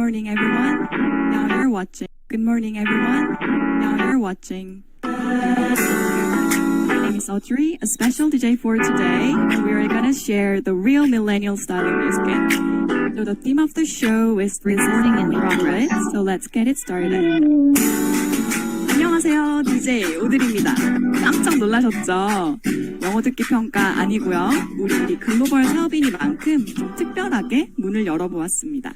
morning, everyone. Now you're watching. Good morning, everyone. Now you're watching. My name is Audrey, a special DJ for today. We are gonna share the real millennial style of music. So the theme of the show is listening in progress. So let's get it started. 안녕하세요, DJ 오드리입니다. 깜짝 놀라셨죠? 영어 듣기 평가 아니고요. 우리 글로벌 사업이니만큼 좀 특별하게 문을 열어보았습니다.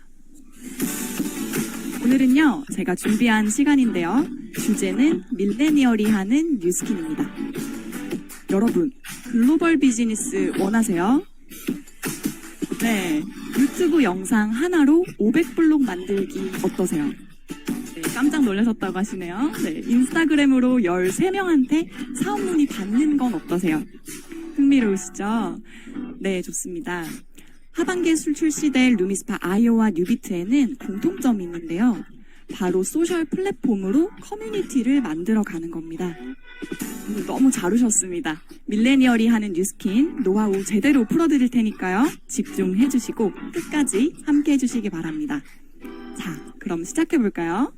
오늘은요, 제가 준비한 시간인데요. 주제는 밀레니얼이 하는 뉴스킨입니다. 여러분, 글로벌 비즈니스 원하세요? 네, 유튜브 영상 하나로 500블록 만들기 어떠세요? 네, 깜짝 놀라셨다고 하시네요. 네, 인스타그램으로 13명한테 사업 문의 받는 건 어떠세요? 흥미로우시죠? 네, 좋습니다. 하반기에 출시될 루미스파 아이오와 뉴비트에는 공통점이 있는데요. 바로 소셜 플랫폼으로 커뮤니티를 만들어가는 겁니다. 너무 잘 오셨습니다. 밀레니얼이 하는 뉴스킨 노하우 제대로 풀어드릴 테니까요. 집중해주시고 끝까지 함께 해주시기 바랍니다. 자, 그럼 시작해볼까요?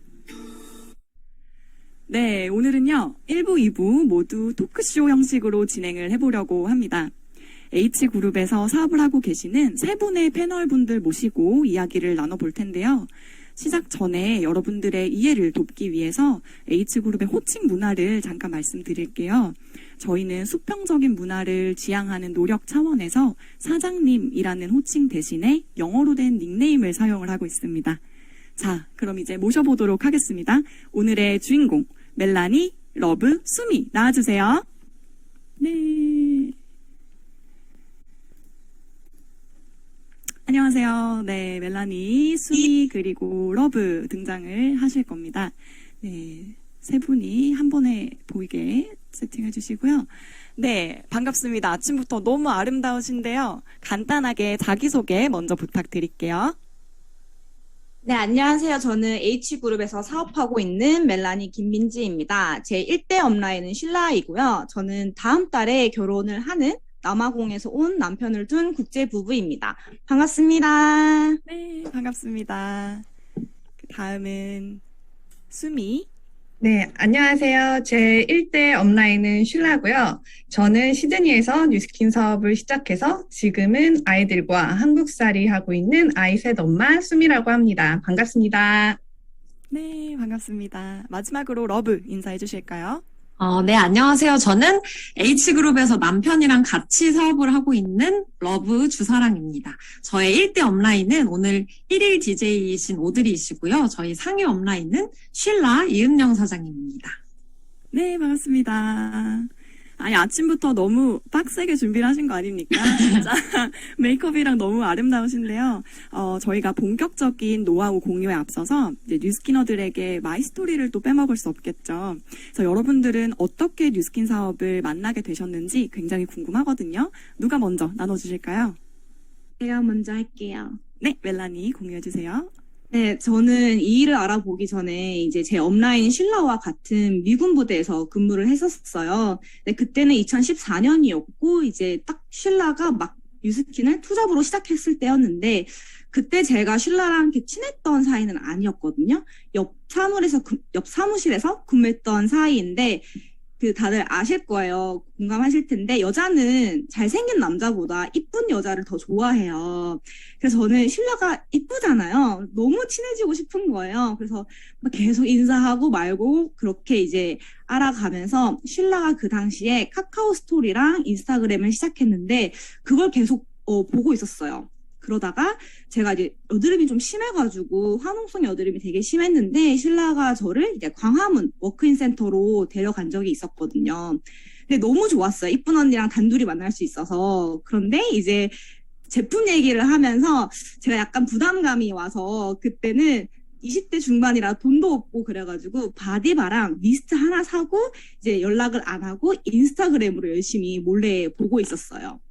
네, 오늘은요. 1부, 2부 모두 토크쇼 형식으로 진행을 해보려고 합니다. H그룹에서 사업을 하고 계시는 세 분의 패널분들 모시고 이야기를 나눠볼 텐데요. 시작 전에 여러분들의 이해를 돕기 위해서 H그룹의 호칭 문화를 잠깐 말씀드릴게요. 저희는 수평적인 문화를 지향하는 노력 차원에서 사장님이라는 호칭 대신에 영어로 된 닉네임을 사용을 하고 있습니다. 자, 그럼 이제 모셔보도록 하겠습니다. 오늘의 주인공 멜라니, 러브, 수미 나와주세요. 네. 안녕하세요. 네, 멜라니, 수미, 그리고 러브 등장을 하실 겁니다. 네, 세 분이 한 번에 보이게 세팅해 주시고요. 네, 반갑습니다. 아침부터 너무 아름다우신데요. 간단하게 자기소개 먼저 부탁드릴게요. 네, 안녕하세요. 저는 H그룹에서 사업하고 있는 멜라니 김민지입니다. 제 1대 업라인은 신라이고요. 저는 다음 달에 결혼을 하는 남아공에서 온 남편을 둔 국제 부부입니다. 반갑습니다. 네, 반갑습니다. 다음은 수미. 네, 안녕하세요. 제 1대 업라인은 슐라고요. 저는 시드니에서 뉴스킨 사업을 시작해서 지금은 아이들과 한국살이 하고 있는 아이 셋 엄마 수미라고 합니다. 반갑습니다. 네, 반갑습니다. 마지막으로 러브 인사해 주실까요? 네, 안녕하세요. 저는 H그룹에서 남편이랑 같이 사업을 하고 있는 러브 주사랑입니다. 저의 1대 업라인은 오늘 1일 DJ이신 오드리이시고요. 저희 상위 업라인은 쉴라 이은영 사장님입니다. 네, 반갑습니다. 아니, 아침부터 너무 빡세게 준비를 하신 거 아닙니까? 진짜 메이크업이랑 너무 아름다우신데요. 저희가 본격적인 노하우 공유에 앞서서 이제 뉴스키너들에게 마이스토리를 또 빼먹을 수 없겠죠. 그래서 여러분들은 어떻게 뉴스킨 사업을 만나게 되셨는지 굉장히 궁금하거든요. 누가 먼저 나눠주실까요? 제가 먼저 할게요. 네, 멜라니 공유해주세요. 네, 저는 이 일을 알아보기 전에 이제 제 업라인 신라와 같은 미군 부대에서 근무를 했었어요. 근데 그때는 2014년이었고 이제 딱 신라가 막 뉴스킨을 투잡으로 시작했을 때였는데 그때 제가 신라랑 이렇게 친했던 사이는 아니었거든요. 옆 사무실에서 근무했던 사이인데 다들 아실 거예요. 공감하실 텐데 여자는 잘생긴 남자보다 이쁜 여자를 더 좋아해요. 그래서 저는 신라가 이쁘잖아요. 너무 친해지고 싶은 거예요. 그래서 막 계속 인사하고 말고 그렇게 이제 알아가면서 신라가 그 당시에 카카오 스토리랑 인스타그램을 시작했는데 그걸 계속 보고 있었어요. 그러다가 제가 이제 여드름이 좀 심해가지고 화농성 여드름이 되게 심했는데 신라가 저를 이제 광화문 워크인 센터로 데려간 적이 있었거든요. 근데 너무 좋았어요. 이쁜 언니랑 단둘이 만날 수 있어서. 그런데 이제 제품 얘기를 하면서 제가 약간 부담감이 와서 그때는 20대 중반이라 돈도 없고 그래가지고 바디바랑 미스트 하나 사고 이제 연락을 안 하고 인스타그램으로 열심히 몰래 보고 있었어요.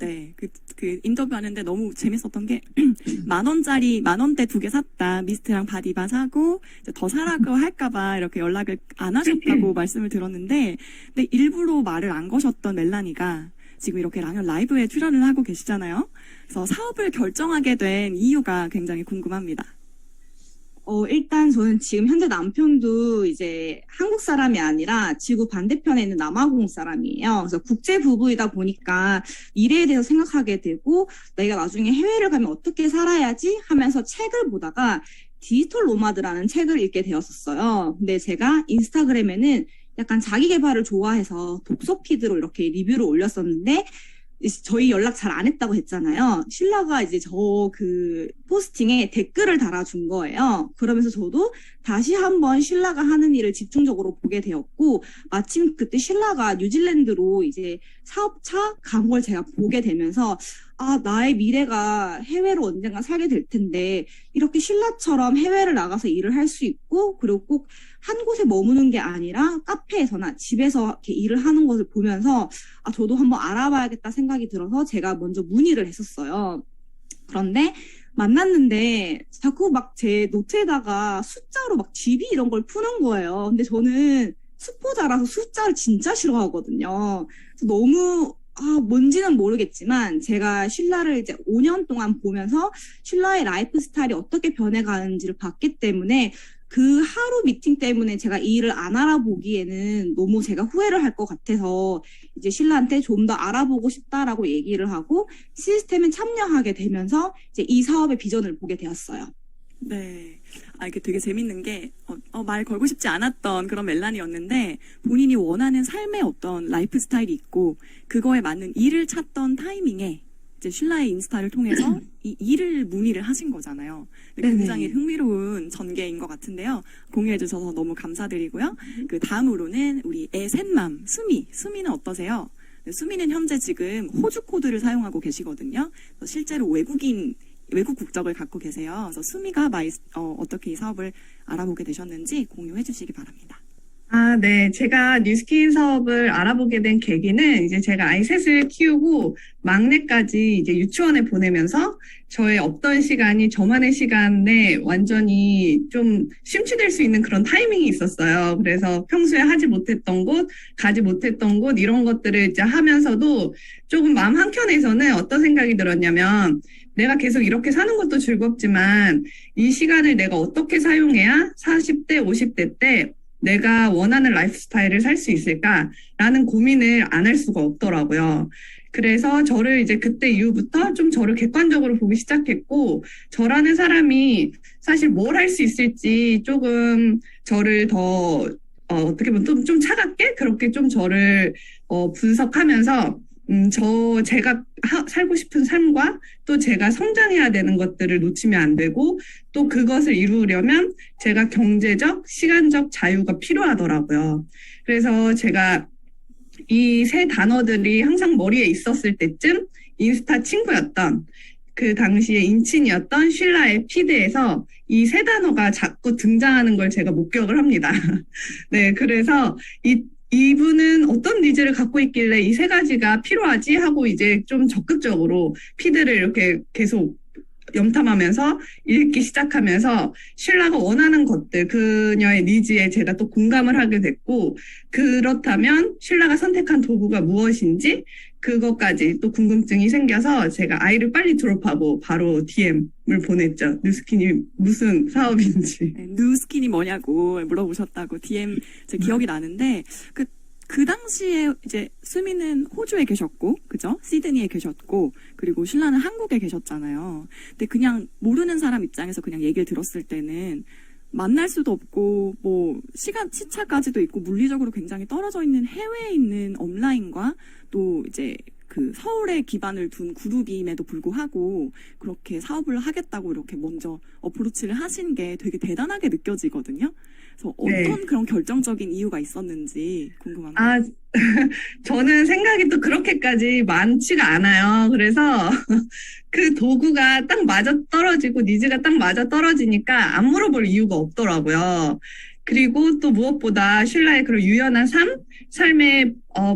네. 그 인터뷰하는데 너무 재밌었던 게, 10,000원짜리, 10,000원대 2개 샀다. 미스트랑 바디바 사고, 이제 더 사라고 할까봐 이렇게 연락을 안 하셨다고 말씀을 들었는데, 근데 일부러 말을 안 거셨던 멜라니가, 지금 이렇게 랑연 라이브에 출연을 하고 계시잖아요. 그래서 사업을 결정하게 된 이유가 굉장히 궁금합니다. 일단 저는 지금 현재 남편도 이제 한국 사람이 아니라 지구 반대편에 있는 남아공 사람이에요. 그래서 국제 부부이다 보니까 미래에 대해서 생각하게 되고 내가 나중에 해외를 가면 어떻게 살아야지 하면서 책을 보다가 디지털 노마드라는 책을 읽게 되었었어요. 근데 제가 인스타그램에는 약간 자기 개발을 좋아해서 독서 피드로 이렇게 리뷰를 올렸었는데 저희 연락 잘 안 했다고 했잖아요. 신라가 이제 저 그 포스팅에 댓글을 달아준 거예요. 그러면서 저도 다시 한번 신라가 하는 일을 집중적으로 보게 되었고, 마침 그때 신라가 뉴질랜드로 이제 사업차 간 걸 제가 보게 되면서, 아, 나의 미래가 해외로 언젠가 살게 될 텐데, 이렇게 신라처럼 해외를 나가서 일을 할 수 있고, 그리고 꼭 한 곳에 머무는 게 아니라 카페에서나 집에서 이렇게 일을 하는 것을 보면서, 아, 저도 한번 알아봐야겠다 생각이 들어서 제가 먼저 문의를 했었어요. 그런데 만났는데 자꾸 막 제 노트에다가 숫자로 막 GB 이런 걸 푸는 거예요. 근데 저는 수포자라서 숫자를 진짜 싫어하거든요. 그래서 너무 뭔지는 모르겠지만 제가 신라를 이제 5년 동안 보면서 신라의 라이프 스타일이 어떻게 변해가는지를 봤기 때문에 그 하루 미팅 때문에 제가 이 일을 안 알아보기에는 너무 제가 후회를 할 것 같아서 이제 신라한테 좀 더 알아보고 싶다라고 얘기를 하고 시스템에 참여하게 되면서 이제 이 사업의 비전을 보게 되었어요. 네. 이게 되게 재밌는 게, 말 걸고 싶지 않았던 그런 멜란이었는데, 본인이 원하는 삶의 어떤 라이프 스타일이 있고, 그거에 맞는 일을 찾던 타이밍에, 이제 신라의 인스타를 통해서 이 일을 문의를 하신 거잖아요. 굉장히 흥미로운 전개인 것 같은데요. 공유해주셔서 너무 감사드리고요. 그 다음으로는 우리 셋맘, 수미는 어떠세요? 네, 수미는 현재 지금 호주 코드를 사용하고 계시거든요. 실제로 외국 국적을 갖고 계세요. 그래서 수미가 어떻게 이 사업을 알아보게 되셨는지 공유해 주시기 바랍니다. 네. 제가 뉴스킨 사업을 알아보게 된 계기는 이제 제가 아이 셋을 키우고 막내까지 이제 유치원에 보내면서 저의 없던 시간이 저만의 시간에 완전히 좀 심취될 수 있는 그런 타이밍이 있었어요. 그래서 평소에 하지 못했던 곳, 가지 못했던 곳 이런 것들을 이제 하면서도 조금 마음 한켠에서는 어떤 생각이 들었냐면 내가 계속 이렇게 사는 것도 즐겁지만 이 시간을 내가 어떻게 사용해야 40대, 50대 때 내가 원하는 라이프 스타일을 살 수 있을까라는 고민을 안 할 수가 없더라고요. 그래서 저를 이제 그때 이후부터 좀 저를 객관적으로 보기 시작했고, 저라는 사람이 사실 뭘 할 수 있을지 조금 저를 더, 어떻게 보면 좀 차갑게 그렇게 좀 저를, 분석하면서 제가 살고 싶은 삶과 또 제가 성장해야 되는 것들을 놓치면 안 되고 또 그것을 이루려면 제가 경제적, 시간적 자유가 필요하더라고요. 그래서 제가 이 세 단어들이 항상 머리에 있었을 때쯤 인스타 친구였던 그 당시에 인친이었던 신라의 피드에서 이 세 단어가 자꾸 등장하는 걸 제가 목격을 합니다. 네, 그래서 이분은 어떤 니즈를 갖고 있길래 이 세 가지가 필요하지 하고 이제 좀 적극적으로 피드를 이렇게 계속 염탐하면서 읽기 시작하면서 신라가 원하는 것들, 그녀의 니즈에 제가 또 공감을 하게 됐고, 그렇다면 신라가 선택한 도구가 무엇인지 그것까지 또 궁금증이 생겨서 제가 아이를 빨리 졸업하고 바로 DM을 보냈죠. 뉴스킨이 무슨 사업인지. 네, 뉴스킨이 뭐냐고 물어보셨다고 DM 제 기억이 나는데 그 당시에 이제 수미는 호주에 계셨고, 그죠? 시드니에 계셨고, 그리고 신라는 한국에 계셨잖아요. 근데 그냥 모르는 사람 입장에서 그냥 얘기를 들었을 때는 만날 수도 없고, 시차까지도 있고, 물리적으로 굉장히 떨어져 있는 해외에 있는 업라인과 또 이제 그 서울에 기반을 둔 그룹임에도 불구하고 그렇게 사업을 하겠다고 이렇게 먼저 어프로치를 하신 게 되게 대단하게 느껴지거든요. 그래서 어떤 그런 결정적인 이유가 있었는지 궁금합니다. 저는 생각이 또 그렇게까지 많지가 않아요. 그래서 그 도구가 딱 맞아 떨어지고 니즈가 딱 맞아 떨어지니까 안 물어볼 이유가 없더라고요. 그리고 또 무엇보다 신라의 그런 유연한 삶에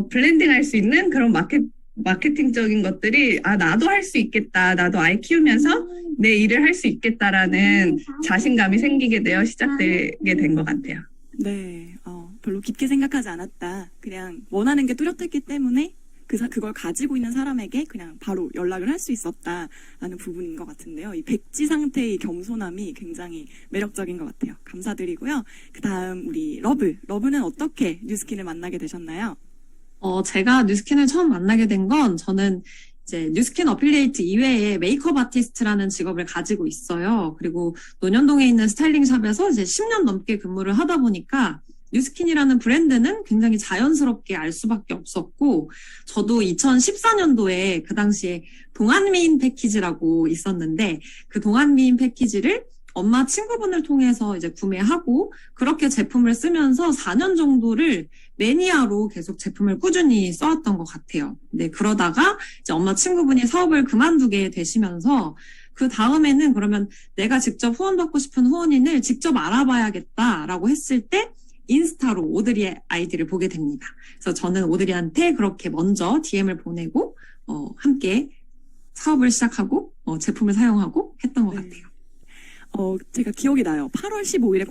블렌딩할 수 있는 그런 마케팅적인 것들이 나도 할 수 있겠다. 나도 아이 키우면서 내 일을 할 수 있겠다라는 자신감이 생기게 되어 시작되게 된 것 같아요. 네, 별로 깊게 생각하지 않았다. 그냥 원하는 게 뚜렷했기 때문에 그걸 가지고 있는 사람에게 그냥 바로 연락을 할 수 있었다라는 부분인 것 같은데요. 이 백지 상태의 겸손함이 굉장히 매력적인 것 같아요. 감사드리고요. 그 다음 우리 러브는 어떻게 뉴스킨을 만나게 되셨나요? 제가 뉴스킨을 처음 만나게 된 건 저는 이제 뉴스킨 어필리에이트 이외에 메이크업 아티스트라는 직업을 가지고 있어요. 그리고 논현동에 있는 스타일링 샵에서 이제 10년 넘게 근무를 하다 보니까 뉴스킨이라는 브랜드는 굉장히 자연스럽게 알 수밖에 없었고, 저도 2014년도에 그 당시에 동안미인 패키지라고 있었는데, 그 동안미인 패키지를 엄마 친구분을 통해서 이제 구매하고, 그렇게 제품을 쓰면서 4년 정도를 매니아로 계속 제품을 꾸준히 써왔던 것 같아요. 네, 그러다가 이제 엄마 친구분이 사업을 그만두게 되시면서, 그 다음에는 그러면 내가 직접 후원받고 싶은 후원인을 직접 알아봐야겠다라고 했을 때, 인스타로 오드리의 아이디를 보게 됩니다. 그래서 저는 오드리한테 그렇게 먼저 DM을 보내고 함께 사업을 시작하고 제품을 사용하고 했던 것 같아요. 제가 기억이 나요. 8월 15일에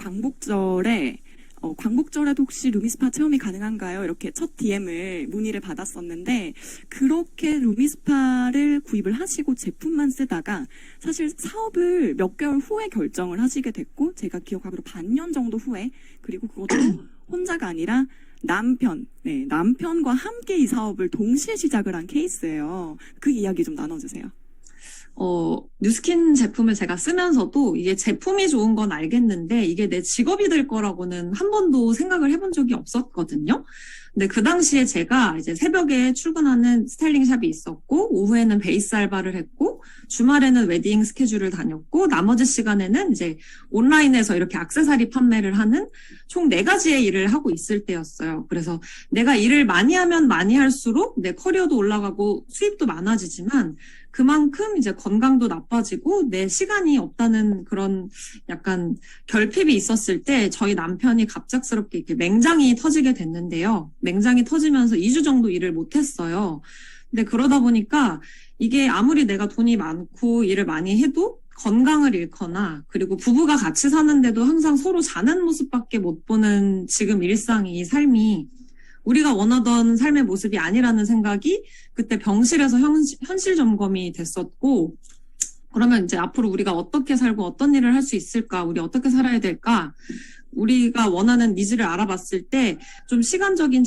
광복절에도 혹시 루미스파 체험이 가능한가요? 이렇게 첫 DM을 문의를 받았었는데, 그렇게 루미스파를 구입을 하시고 제품만 쓰다가 사실 사업을 몇 개월 후에 결정을 하시게 됐고, 제가 기억하기로 반년 정도 후에, 그리고 그것도 혼자가 아니라 남편과 함께 이 사업을 동시에 시작을 한 케이스예요. 그 이야기 좀 나눠주세요. 뉴스킨 제품을 제가 쓰면서도 이게 제품이 좋은 건 알겠는데 이게 내 직업이 될 거라고는 한 번도 생각을 해본 적이 없었거든요. 근데 그 당시에 제가 이제 새벽에 출근하는 스타일링 샵이 있었고, 오후에는 베이스 알바를 했고, 주말에는 웨딩 스케줄을 다녔고, 나머지 시간에는 이제 온라인에서 이렇게 액세서리 판매를 하는 총 4가지의 일을 하고 있을 때였어요. 그래서 내가 일을 많이 하면 많이 할수록 내 커리어도 올라가고 수입도 많아지지만, 그만큼 이제 건강도 나빠지고 내 시간이 없다는 그런 약간 결핍이 있었을 때 저희 남편이 갑작스럽게 이렇게 맹장이 터지게 됐는데요. 맹장이 터지면서 2주 정도 일을 못했어요. 근데 그러다 보니까 이게 아무리 내가 돈이 많고 일을 많이 해도 건강을 잃거나, 그리고 부부가 같이 사는데도 항상 서로 자는 모습밖에 못 보는 지금 일상이, 삶이 우리가 원하던 삶의 모습이 아니라는 생각이 그때 병실에서 현실 점검이 됐었고, 그러면 이제 앞으로 우리가 어떻게 살고 어떤 일을 할 수 있을까, 우리 어떻게 살아야 될까, 우리가 원하는 니즈를 알아봤을 때 좀 시간적인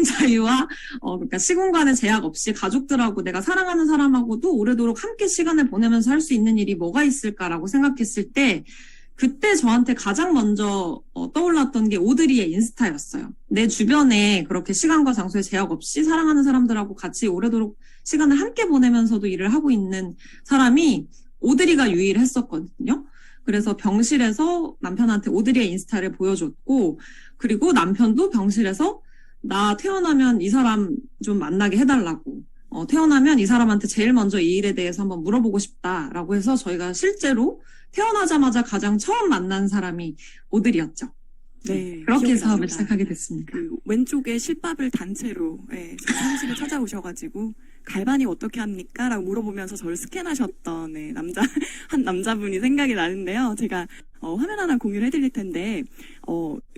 자유와 그러니까 시공간의 제약 없이 가족들하고 내가 사랑하는 사람하고도 오래도록 함께 시간을 보내면서 할 수 있는 일이 뭐가 있을까라고 생각했을 때, 그때 저한테 가장 먼저 떠올랐던 게 오드리의 인스타였어요. 내 주변에 그렇게 시간과 장소의 제약 없이 사랑하는 사람들하고 같이 오래도록 시간을 함께 보내면서도 일을 하고 있는 사람이 오드리가 유일했었거든요. 그래서 병실에서 남편한테 오드리의 인스타를 보여줬고, 그리고 남편도 병실에서 나 태어나면 이 사람 좀 만나게 해달라고, 태어나면 이 사람한테 제일 먼저 이 일에 대해서 한번 물어보고 싶다라고 해서 저희가 실제로 태어나자마자 가장 처음 만난 사람이 오드리였죠. 네, 그렇게 사업을 시작하게 됐습니다. 그 왼쪽에 실밥을 단체로 사무실에 찾아오셔가지고 갈바닉 어떻게 합니까? 라고 물어보면서 저를 스캔하셨던 한 남자분이 생각이 나는데요. 제가 화면 하나 공유를 해드릴 텐데,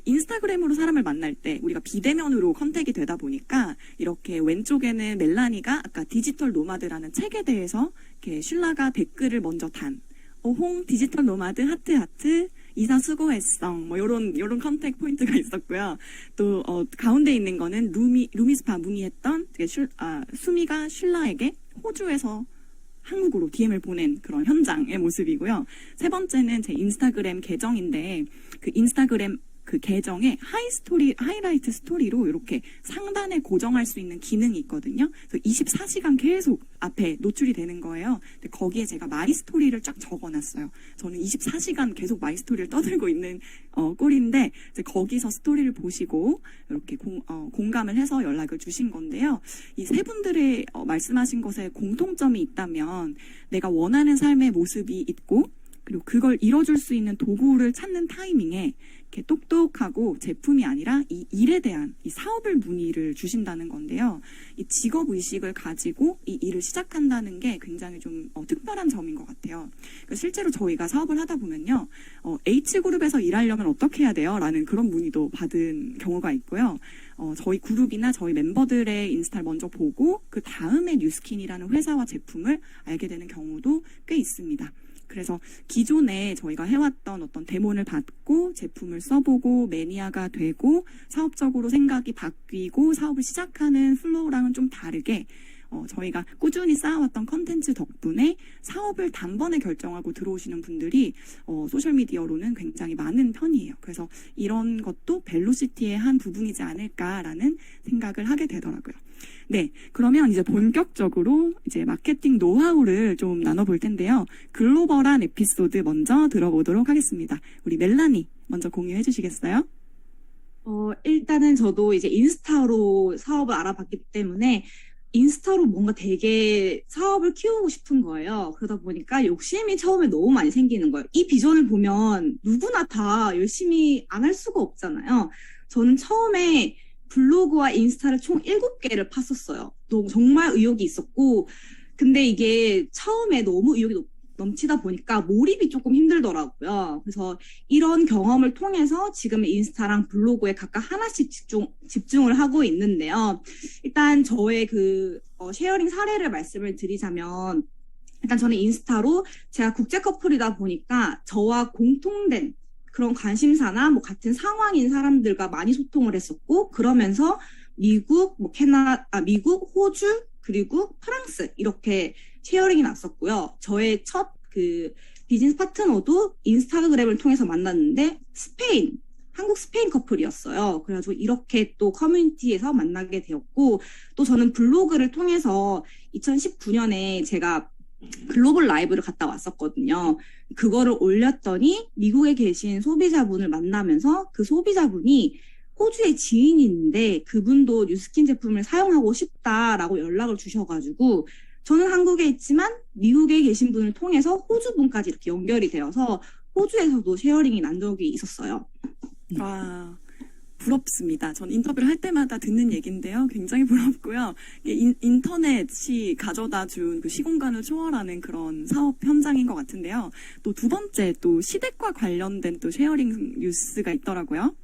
인스타그램으로 사람을 만날 때 우리가 비대면으로 컨택이 되다 보니까 이렇게 왼쪽에는 멜라니가 아까 디지털 노마드라는 책에 대해서 이렇게 슐라가 댓글을 먼저 홍 디지털 노마드 하트 이사 수고했어. 뭐 요런 컨택 포인트가 있었고요. 또 가운데 있는 거는 루미스파 문의했던 수미가 슐라에게 호주에서 한국으로 DM을 보낸 그런 현장의 모습이고요. 세 번째는 제 인스타그램 계정인데, 그 인스타그램 그 계정에 하이라이트 스토리로 이렇게 상단에 고정할 수 있는 기능이 있거든요. 그래서 24시간 계속 앞에 노출이 되는 거예요. 근데 거기에 제가 마이 스토리를 쫙 적어놨어요. 저는 24시간 계속 마이 스토리를 떠들고 있는 꼴인데, 이제 거기서 스토리를 보시고 이렇게 공감을 해서 연락을 주신 건데요. 이 세 분들의 말씀하신 것에 공통점이 있다면, 내가 원하는 삶의 모습이 있고 그리고 그걸 이뤄줄 수 있는 도구를 찾는 타이밍에 이렇게 똑똑하고 제품이 아니라 이 일에 대한 이 사업을 문의를 주신다는 건데요. 이 직업 의식을 가지고 이 일을 시작한다는 게 굉장히 좀 특별한 점인 것 같아요. 그러니까 실제로 저희가 사업을 하다 보면요, H그룹에서 일하려면 어떻게 해야 돼요? 라는 그런 문의도 받은 경우가 있고요. 저희 그룹이나 저희 멤버들의 인스타를 먼저 보고 그 다음에 뉴스킨이라는 회사와 제품을 알게 되는 경우도 꽤 있습니다. 그래서 기존에 저희가 해왔던 어떤 데모를 받고 제품을 써보고 매니아가 되고 사업적으로 생각이 바뀌고 사업을 시작하는 플로우랑은 좀 다르게 저희가 꾸준히 쌓아왔던 컨텐츠 덕분에 사업을 단번에 결정하고 들어오시는 분들이 소셜미디어로는 굉장히 많은 편이에요. 그래서 이런 것도 벨로시티의 한 부분이지 않을까라는 생각을 하게 되더라고요. 네, 그러면 이제 본격적으로 이제 마케팅 노하우를 좀 나눠볼 텐데요. 글로벌한 에피소드 먼저 들어보도록 하겠습니다. 우리 멜라니 먼저 공유해 주시겠어요? 일단은 저도 이제 인스타로 사업을 알아봤기 때문에 인스타로 뭔가 되게 사업을 키우고 싶은 거예요. 그러다 보니까 욕심이 처음에 너무 많이 생기는 거예요. 이 비전을 보면 누구나 다 열심히 안 할 수가 없잖아요. 저는 처음에 블로그와 인스타를 총 7개를 팠었어요. 정말 의욕이 있었고, 근데 이게 처음에 너무 의욕이 넘치다 보니까 몰입이 조금 힘들더라고요. 그래서 이런 경험을 통해서 지금 인스타랑 블로그에 각각 하나씩 집중을 하고 있는데요. 일단 저의 쉐어링 사례를 말씀을 드리자면, 일단 저는 인스타로 제가 국제 커플이다 보니까 저와 공통된 그런 관심사나 뭐 같은 상황인 사람들과 많이 소통을 했었고, 그러면서 미국, 미국, 호주, 그리고 프랑스 이렇게 쉐어링이 났었고요. 저의 첫 비즈니스 파트너도 인스타그램을 통해서 만났는데 한국 스페인 커플이었어요. 그래가지고 이렇게 또 커뮤니티에서 만나게 되었고, 또 저는 블로그를 통해서 2019년에 제가 글로벌 라이브를 갔다 왔었거든요. 그거를 올렸더니 미국에 계신 소비자분을 만나면서 그 소비자분이 호주에 지인이 있는데 그분도 뉴스킨 제품을 사용하고 싶다라고 연락을 주셔가지고 저는 한국에 있지만 미국에 계신 분을 통해서 호주 분까지 이렇게 연결이 되어서 호주에서도 쉐어링이 난 적이 있었어요. 와, 부럽습니다. 전 인터뷰를 할 때마다 듣는 얘기인데요. 굉장히 부럽고요. 인터넷이 가져다 준 그 시공간을 초월하는 그런 사업 현장인 것 같은데요. 또 두 번째, 또 시댁과 관련된 또 쉐어링 뉴스가 있더라고요.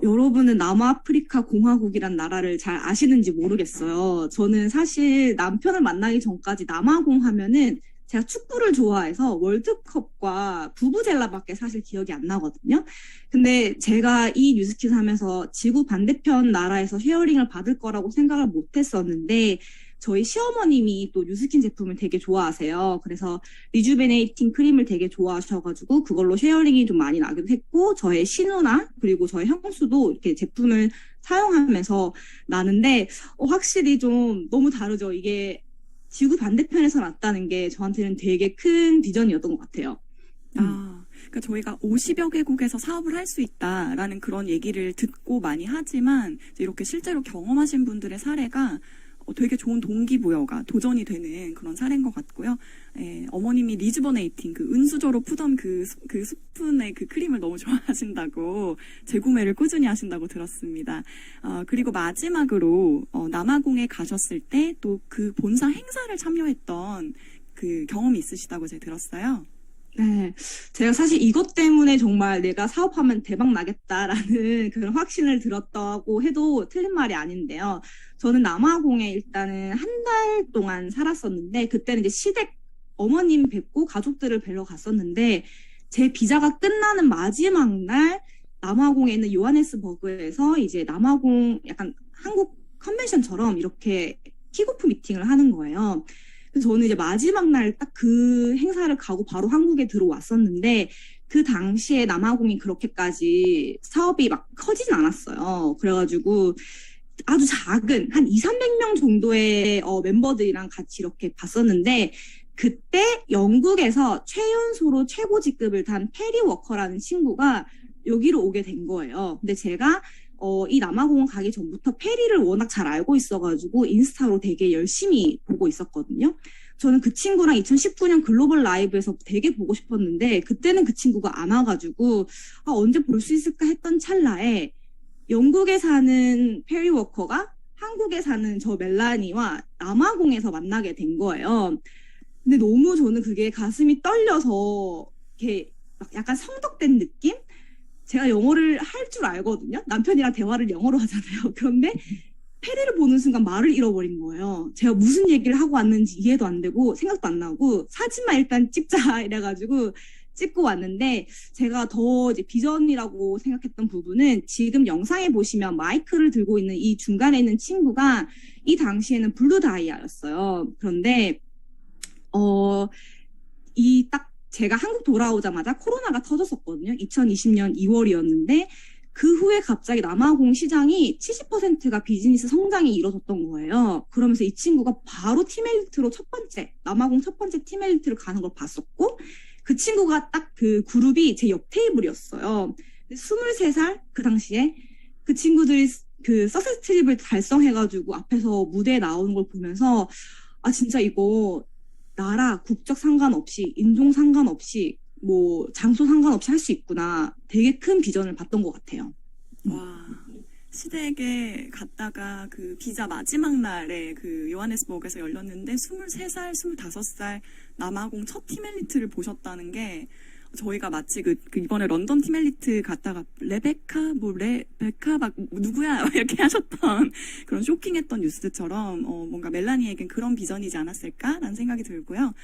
여러분은 남아프리카 공화국이란 나라를 잘 아시는지 모르겠어요. 저는 사실 남편을 만나기 전까지 남아공 하면은 제가 축구를 좋아해서 월드컵과 부부젤라밖에 사실 기억이 안 나거든요. 근데 제가 이 뉴스킨 하면서 지구 반대편 나라에서 쉐어링을 받을 거라고 생각을 못 했었는데 저희 시어머님이 또 뉴스킨 제품을 되게 좋아하세요. 그래서 리주베네이팅 크림을 되게 좋아하셔가지고 그걸로 쉐어링이 좀 많이 나기도 했고 저의 신우나 그리고 저의 형수도 이렇게 제품을 사용하면서 나는데 확실히 좀 너무 다르죠. 이게 지구 반대편에서 났다는 게 저한테는 되게 큰 비전이었던 것 같아요. 그러니까 저희가 50여 개국에서 사업을 할 수 있다라는 그런 얘기를 듣고 많이 하지만 이렇게 실제로 경험하신 분들의 사례가 되게 좋은 동기부여가 도전이 되는 그런 사례인 것 같고요. 어머님이 리즈버네이팅 그 은수저로 푸던 그 스푼의 그 크림을 너무 좋아하신다고 재구매를 꾸준히 하신다고 들었습니다. 그리고 마지막으로 남아공에 가셨을 때 또 그 본사 행사를 참여했던 그 경험이 있으시다고 제가 들었어요. 네, 제가 사실 이것 때문에 정말 내가 사업하면 대박 나겠다라는 그런 확신을 들었다고 해도 틀린 말이 아닌데요. 저는 남아공에 일단은 한 달 동안 살았었는데 그때는 이제 시댁 어머님 뵙고 가족들을 뵈러 갔었는데 제 비자가 끝나는 마지막 날 남아공에 있는 요하네스버그에서 이제 남아공 약간 한국 컨벤션처럼 이렇게 킥오프 미팅을 하는 거예요. 그래서 저는 이제 마지막 날 딱 그 행사를 가고 바로 한국에 들어왔었는데 그 당시에 남아공이 그렇게까지 사업이 막 커지진 않았어요. 그래가지고 아주 작은 한 200~300명 정도의 멤버들이랑 같이 이렇게 봤었는데 그때 영국에서 최연소로 최고 직급을 탄 페리워커라는 친구가 여기로 오게 된 거예요. 근데 제가 이 남아공원 가기 전부터 페리를 워낙 잘 알고 있어가지고 인스타로 되게 열심히 보고 있었거든요. 저는 그 친구랑 2019년 글로벌 라이브에서 되게 보고 싶었는데 그때는 그 친구가 안 와가지고 언제 볼 수 있을까 했던 찰나에 영국에 사는 페리워커가 한국에 사는 저 멜라니와 남아공에서 만나게 된 거예요. 근데 너무 저는 그게 가슴이 떨려서 이렇게 막 약간 성덕된 느낌? 제가 영어를 할 줄 알거든요. 남편이랑 대화를 영어로 하잖아요. 그런데 페리를 보는 순간 말을 잃어버린 거예요. 제가 무슨 얘기를 하고 왔는지 이해도 안 되고 생각도 안 나고 사진만 일단 찍자 이래가지고 찍고 왔는데 제가 더 이제 비전이라고 생각했던 부분은 지금 영상에 보시면 마이크를 들고 있는 이 중간에 있는 친구가 이 당시에는 블루 다이아였어요. 그런데 이 딱 제가 한국 돌아오자마자 코로나가 터졌었거든요. 2020년 2월이었는데 그 후에 갑자기 남아공 시장이 70%가 비즈니스 성장이 이뤄졌던 거예요. 그러면서 이 친구가 바로 팀엘리트로 남아공 첫 번째 팀엘리트를 가는 걸 봤었고 그 친구가 딱 그 그룹이 제 옆 테이블이었어요. 23살 그 당시에 그 친구들이 그 서세스 트립을 달성해가지고 앞에서 무대에 나오는 걸 보면서 진짜 이거 나라 국적 상관없이 인종 상관없이 뭐 장소 상관없이 할 수 있구나. 되게 큰 비전을 봤던 것 같아요. 와, 시댁에 갔다가 그 비자 마지막 날에 그 요하네스버그에서 열렸는데 23살, 25살 남아공 첫 팀엘리트를 보셨다는 게 저희가 마치 그 이번에 런던 팀엘리트 갔다가 레베카 막 누구야 이렇게 하셨던 그런 쇼킹했던 뉴스처럼 뭔가 멜라니에겐 그런 비전이지 않았을까라는 생각이 들고요.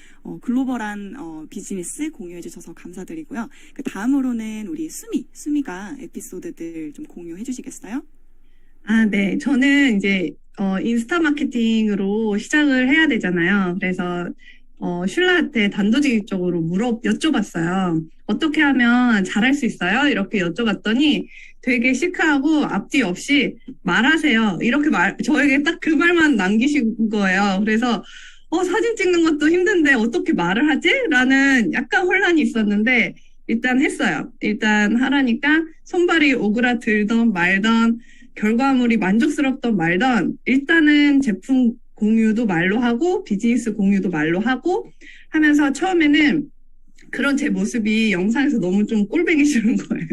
글로벌한 비즈니스 공유해 주셔서 감사드리고요. 그 다음으로는 우리 수미가 에피소드들 좀 공유해 주시겠어요? 네. 저는 이제 인스타 마케팅으로 시작을 해야 되잖아요. 그래서 슐라한테 단도직입적으로 여쭤봤어요. 어떻게 하면 잘할 수 있어요? 이렇게 여쭤봤더니 되게 시크하고 앞뒤 없이 말하세요. 이렇게 저에게 딱 그 말만 남기신 거예요. 그래서 사진 찍는 것도 힘든데 어떻게 말을 하지? 라는 약간 혼란이 있었는데 일단 했어요. 일단 하라니까 손발이 오그라들던 말던 결과물이 만족스럽던 말던 일단은 제품 공유도 말로 하고 비즈니스 공유도 말로 하고 하면서 처음에는 그런 제 모습이 영상에서 너무 좀 꼴보기 싫은 거예요.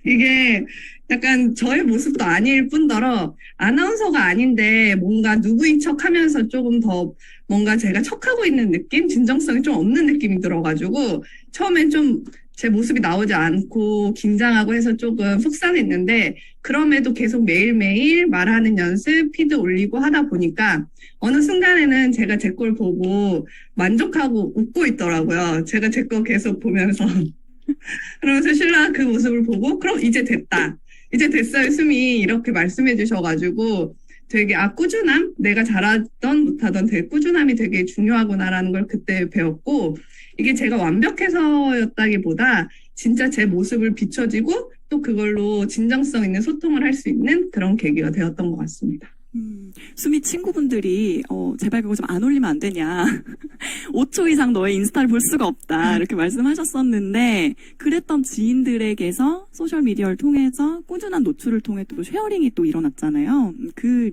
이게 약간 저의 모습도 아닐 뿐더러 아나운서가 아닌데 뭔가 누구인 척 하면서 조금 더 뭔가 제가 척하고 있는 느낌? 진정성이 좀 없는 느낌이 들어가지고 처음엔 좀 제 모습이 나오지 않고 긴장하고 해서 조금 속상했는데 그럼에도 계속 매일매일 말하는 연습, 피드 올리고 하다 보니까 어느 순간에는 제가 제 걸 보고 만족하고 웃고 있더라고요. 제가 제 거 계속 보면서. 그러면서 신랑 그 모습을 보고 그럼 이제 됐다. 이제 됐어요, 수미. 이렇게 말씀해 주셔가지고 되게 꾸준함? 내가 잘하던 못하던 되게 꾸준함이 되게 중요하구나라는 걸 그때 배웠고 이게 제가 완벽해서였다기보다 진짜 제 모습을 비춰지고 또 그걸로 진정성 있는 소통을 할 수 있는 그런 계기가 되었던 것 같습니다. 수미 친구분들이 제발 그거 좀 안 올리면 안 되냐 5초 이상 너의 인스타를 볼 수가 없다 이렇게 말씀하셨었는데 그랬던 지인들에게서 소셜미디어를 통해서 꾸준한 노출을 통해 또 쉐어링이 또 일어났잖아요. 그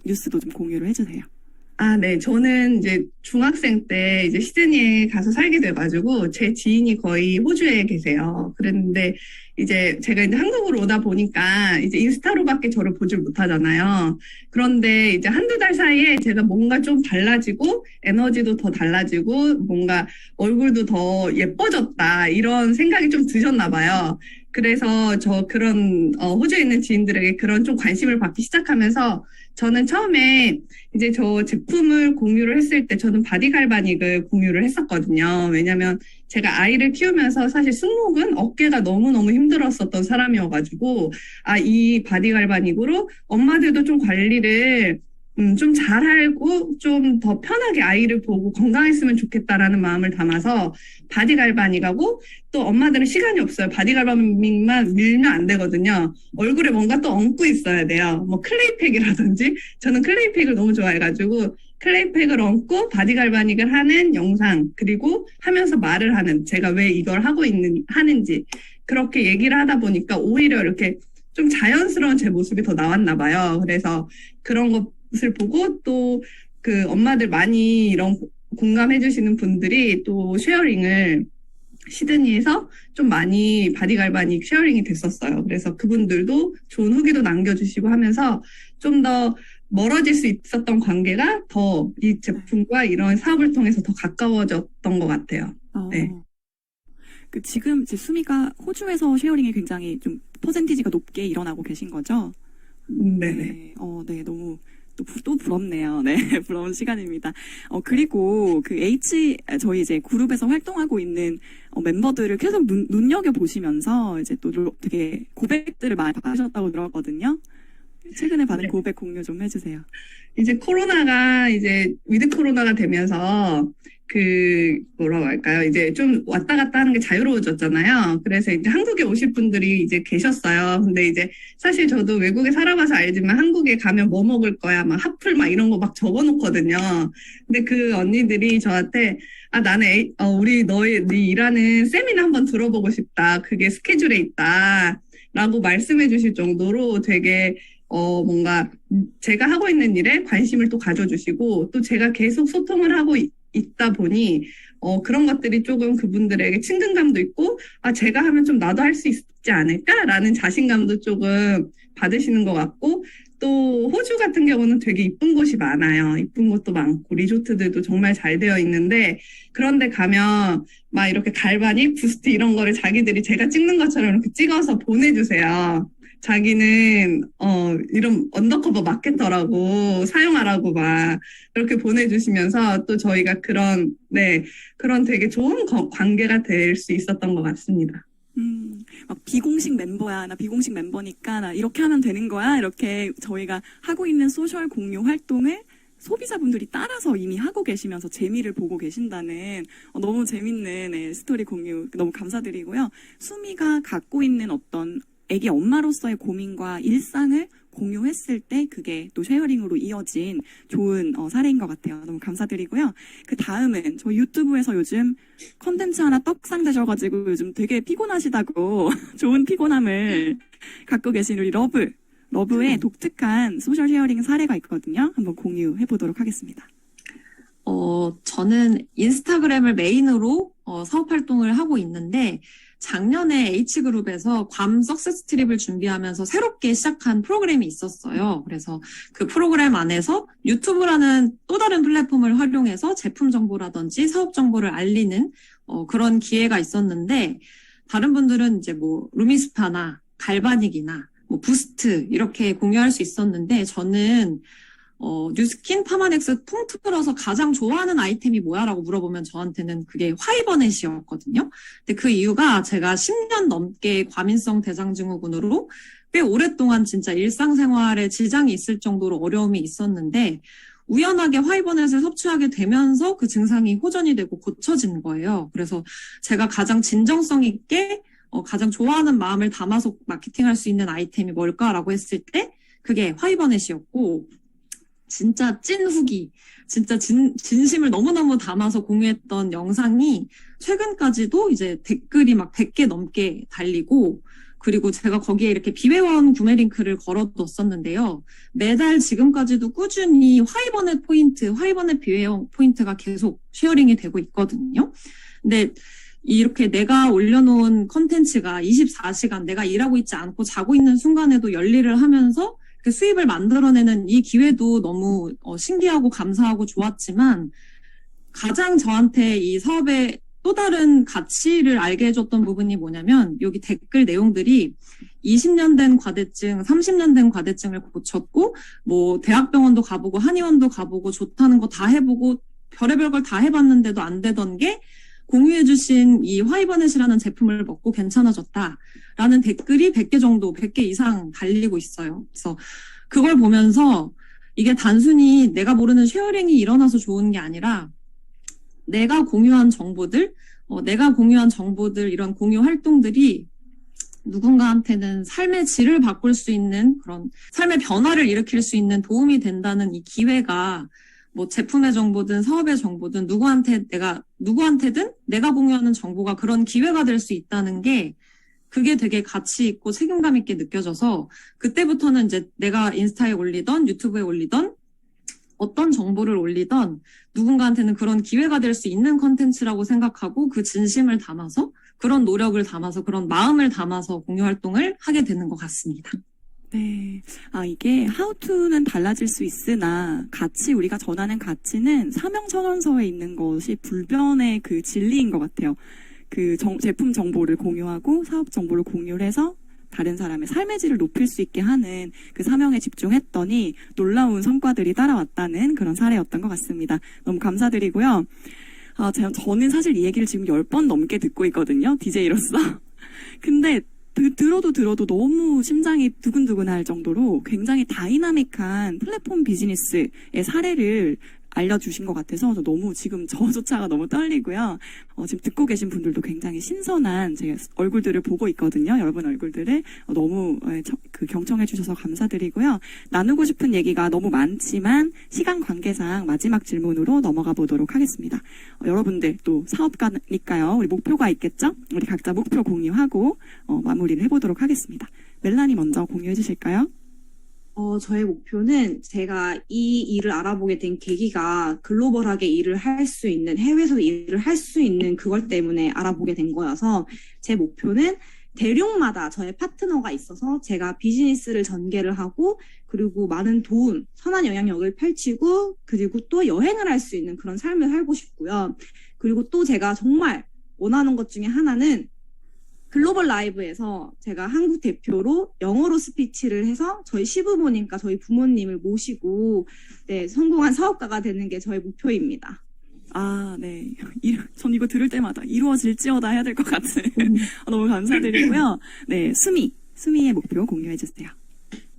뉴스도 좀 공유를 해주세요. 네. 저는 이제 중학생 때 이제 시드니에 가서 살게 돼가지고 제 지인이 거의 호주에 계세요. 그랬는데 이제 제가 이제 한국으로 오다 보니까 이제 인스타로밖에 저를 보질 못하잖아요. 그런데 이제 한두 달 사이에 제가 뭔가 좀 달라지고 에너지도 더 달라지고 뭔가 얼굴도 더 예뻐졌다 이런 생각이 좀 드셨나 봐요. 그래서 그런 호주에 있는 지인들에게 그런 좀 관심을 받기 시작하면서 저는 처음에 이제 저 제품을 공유를 했을 때 저는 바디 갈바닉을 공유를 했었거든요. 왜냐면 제가 아이를 키우면서 사실 승모근 어깨가 너무너무 힘들었었던 사람이어가지고 이 바디 갈바닉으로 엄마들도 좀 관리를 좀 잘하고 좀 더 편하게 아이를 보고 건강했으면 좋겠다라는 마음을 담아서 바디 갈바닉하고 또 엄마들은 시간이 없어요. 바디 갈바닉만 밀면 안 되거든요. 얼굴에 뭔가 또 얹고 있어야 돼요. 뭐 클레이팩이라든지 저는 클레이팩을 너무 좋아해가지고 클레이팩을 얹고 바디 갈바닉을 하는 영상 그리고 하면서 말을 하는 제가 왜 이걸 하는지 그렇게 얘기를 하다 보니까 오히려 이렇게 좀 자연스러운 제 모습이 더 나왔나 봐요. 그래서 그런 것을 보고 또 그 엄마들 많이 이런 공감해 주시는 분들이 또 쉐어링을 시드니에서 좀 많이 바디갈바닉 쉐어링이 됐었어요. 그래서 그분들도 좋은 후기도 남겨주시고 하면서 좀 더 멀어질 수 있었던 관계가 더 이 제품과 이런 사업을 통해서 더 가까워졌던 것 같아요. 네. 지금 이제 수미가 호주에서 쉐어링이 굉장히 좀 퍼센티지가 높게 일어나고 계신 거죠? 네네. 네, 네, 너무 또 부럽네요. 네, 부러운 시간입니다. 그리고 저희 이제 그룹에서 활동하고 있는 멤버들을 계속 눈여겨보시면서 이제 또 되게 고백들을 많이 받으셨다고 들었거든요. 최근에 받은 네. 고백 공유 좀 해주세요. 이제 코로나가 이제 위드 코로나가 되면서 뭐라고 할까요? 이제 좀 왔다 갔다 하는 게 자유로워졌잖아요. 그래서 이제 한국에 오실 분들이 이제 계셨어요. 근데 이제 사실 저도 외국에 살아봐서 알지만 한국에 가면 뭐 먹을 거야? 막 핫플 막 이런 거 막 적어놓거든요. 근데 그 언니들이 저한테 나는 네 일하는 세미나 한번 들어보고 싶다. 그게 스케줄에 있다. 라고 말씀해 주실 정도로 되게 뭔가 제가 하고 있는 일에 관심을 또 가져주시고 또 제가 계속 소통을 하고 있다 보니 그런 것들이 조금 그분들에게 친근감도 있고 제가 하면 좀 나도 할 수 있지 않을까라는 자신감도 조금 받으시는 것 같고 또 호주 같은 경우는 되게 이쁜 곳이 많아요. 이쁜 곳도 많고 리조트들도 정말 잘 되어 있는데 그런데 가면 막 이렇게 갈바닉, 부스트 이런 거를 자기들이 제가 찍는 것처럼 이렇게 찍어서 보내주세요. 자기는 이런 언더커버 마케터라고 사용하라고 막 그렇게 보내주시면서 또 저희가 그런 되게 좋은 관계가 될 수 있었던 것 같습니다. 막 비공식 멤버야, 나 비공식 멤버니까 나 이렇게 하면 되는 거야. 이렇게 저희가 하고 있는 소셜 공유 활동을 소비자분들이 따라서 이미 하고 계시면서 재미를 보고 계신다는 너무 재밌는 스토리 공유 너무 감사드리고요. 수미가 갖고 있는 어떤 애기 엄마로서의 고민과 일상을 공유했을 때 그게 또 쉐어링으로 이어진 좋은 사례인 것 같아요. 너무 감사드리고요. 그 다음은 저 유튜브에서 요즘 컨텐츠 하나 떡상되셔가지고 요즘 되게 피곤하시다고 좋은 피곤함을 갖고 계신 우리 러브의 독특한 소셜 쉐어링 사례가 있거든요. 한번 공유해 보도록 하겠습니다. 저는 인스타그램을 메인으로 사업 활동을 하고 있는데 작년에 H그룹에서 괌 석세스 트립을 준비하면서 새롭게 시작한 프로그램이 있었어요. 그래서 그 프로그램 안에서 유튜브라는 또 다른 플랫폼을 활용해서 제품 정보라든지 사업 정보를 알리는 그런 기회가 있었는데 다른 분들은 이제 뭐 루미스파나 갈바닉이나 뭐 부스트 이렇게 공유할 수 있었는데 저는 뉴스킨 파마넥스 통틀어서 가장 좋아하는 아이템이 뭐야라고 물어보면 저한테는 그게 화이버넷이었거든요. 근데 그 이유가 제가 10년 넘게 과민성 대장증후군으로 꽤 오랫동안 진짜 일상생활에 지장이 있을 정도로 어려움이 있었는데 우연하게 화이버넷을 섭취하게 되면서 그 증상이 호전이 되고 고쳐진 거예요. 그래서 제가 가장 진정성 있게 가장 좋아하는 마음을 담아서 마케팅할 수 있는 아이템이 뭘까라고 했을 때 그게 화이버넷이었고 진짜 찐 후기, 진짜 진심을 너무너무 담아서 공유했던 영상이 최근까지도 이제 댓글이 막 100개 넘게 달리고 그리고 제가 거기에 이렇게 비회원 구매 링크를 걸어뒀었는데요. 매달 지금까지도 꾸준히 화이버넷 비회원 포인트가 계속 쉐어링이 되고 있거든요. 근데 이렇게 내가 올려놓은 컨텐츠가 24시간 내가 일하고 있지 않고 자고 있는 순간에도 열일을 하면서 그 수입을 만들어내는 이 기회도 너무 신기하고 감사하고 좋았지만 가장 저한테 이 사업의 또 다른 가치를 알게 해줬던 부분이 뭐냐면 여기 댓글 내용들이 20년 된 과대증, 30년 된 과대증을 고쳤고 뭐 대학병원도 가보고 한의원도 가보고 좋다는 거 다 해보고 별의별 걸 다 해봤는데도 안 되던 게 공유해주신 이 화이버넷이라는 제품을 먹고 괜찮아졌다라는 댓글이 100개 이상 달리고 있어요. 그래서 그걸 보면서 이게 단순히 내가 모르는 쉐어링이 일어나서 좋은 게 아니라 내가 공유한 정보들, 이런 공유 활동들이 누군가한테는 삶의 질을 바꿀 수 있는 그런 삶의 변화를 일으킬 수 있는 도움이 된다는 이 기회가 뭐 제품의 정보든 사업의 정보든 누구한테든 내가 공유하는 정보가 그런 기회가 될 수 있다는 게 그게 되게 가치 있고 책임감 있게 느껴져서 그때부터는 이제 내가 인스타에 올리던 유튜브에 올리던 어떤 정보를 올리던 누군가한테는 그런 기회가 될 수 있는 컨텐츠라고 생각하고 그 진심을 담아서 그런 노력을 담아서 그런 마음을 담아서 공유 활동을 하게 되는 것 같습니다. 네. 이게 how to는 달라질 수 있으나 우리가 전하는 가치는 사명선언서에 있는 것이 불변의 그 진리인 것 같아요. 제품 정보를 공유하고 사업 정보를 공유를 해서 다른 사람의 삶의 질을 높일 수 있게 하는 그 사명에 집중했더니 놀라운 성과들이 따라왔다는 그런 사례였던 것 같습니다. 너무 감사드리고요. 저는 사실 이 얘기를 지금 10번 넘게 듣고 있거든요. DJ로서. 근데 들어도 너무 심장이 두근두근할 정도로 굉장히 다이나믹한 플랫폼 비즈니스의 사례를 알려주신 것 같아서 지금 저조차가 너무 떨리고요. 지금 듣고 계신 분들도 굉장히 신선한 제 얼굴들을 보고 있거든요. 여러분 얼굴들을 너무 경청해 주셔서 감사드리고요. 나누고 싶은 얘기가 너무 많지만 시간 관계상 마지막 질문으로 넘어가 보도록 하겠습니다. 여러분들 또 사업가니까요. 우리 목표가 있겠죠? 우리 각자 목표 공유하고 마무리를 해보도록 하겠습니다. 멜라니 먼저 공유해 주실까요? 저의 목표는 제가 이 일을 알아보게 된 계기가 글로벌하게 일을 할 수 있는, 해외에서도 일을 할 수 있는 그걸 때문에 알아보게 된 거여서 제 목표는 대륙마다 저의 파트너가 있어서 제가 비즈니스를 전개를 하고 그리고 많은 선한 영향력을 펼치고 그리고 또 여행을 할 수 있는 그런 삶을 살고 싶고요. 그리고 또 제가 정말 원하는 것 중에 하나는 글로벌 라이브에서 제가 한국 대표로 영어로 스피치를 해서 저희 시부모님과 저희 부모님을 모시고 성공한 사업가가 되는 게 저의 목표입니다. 네. 전 이거 들을 때마다 이루어질지어다 해야 될 것 같은. 너무 감사드리고요. 네, 수미의 목표 공유해 주세요.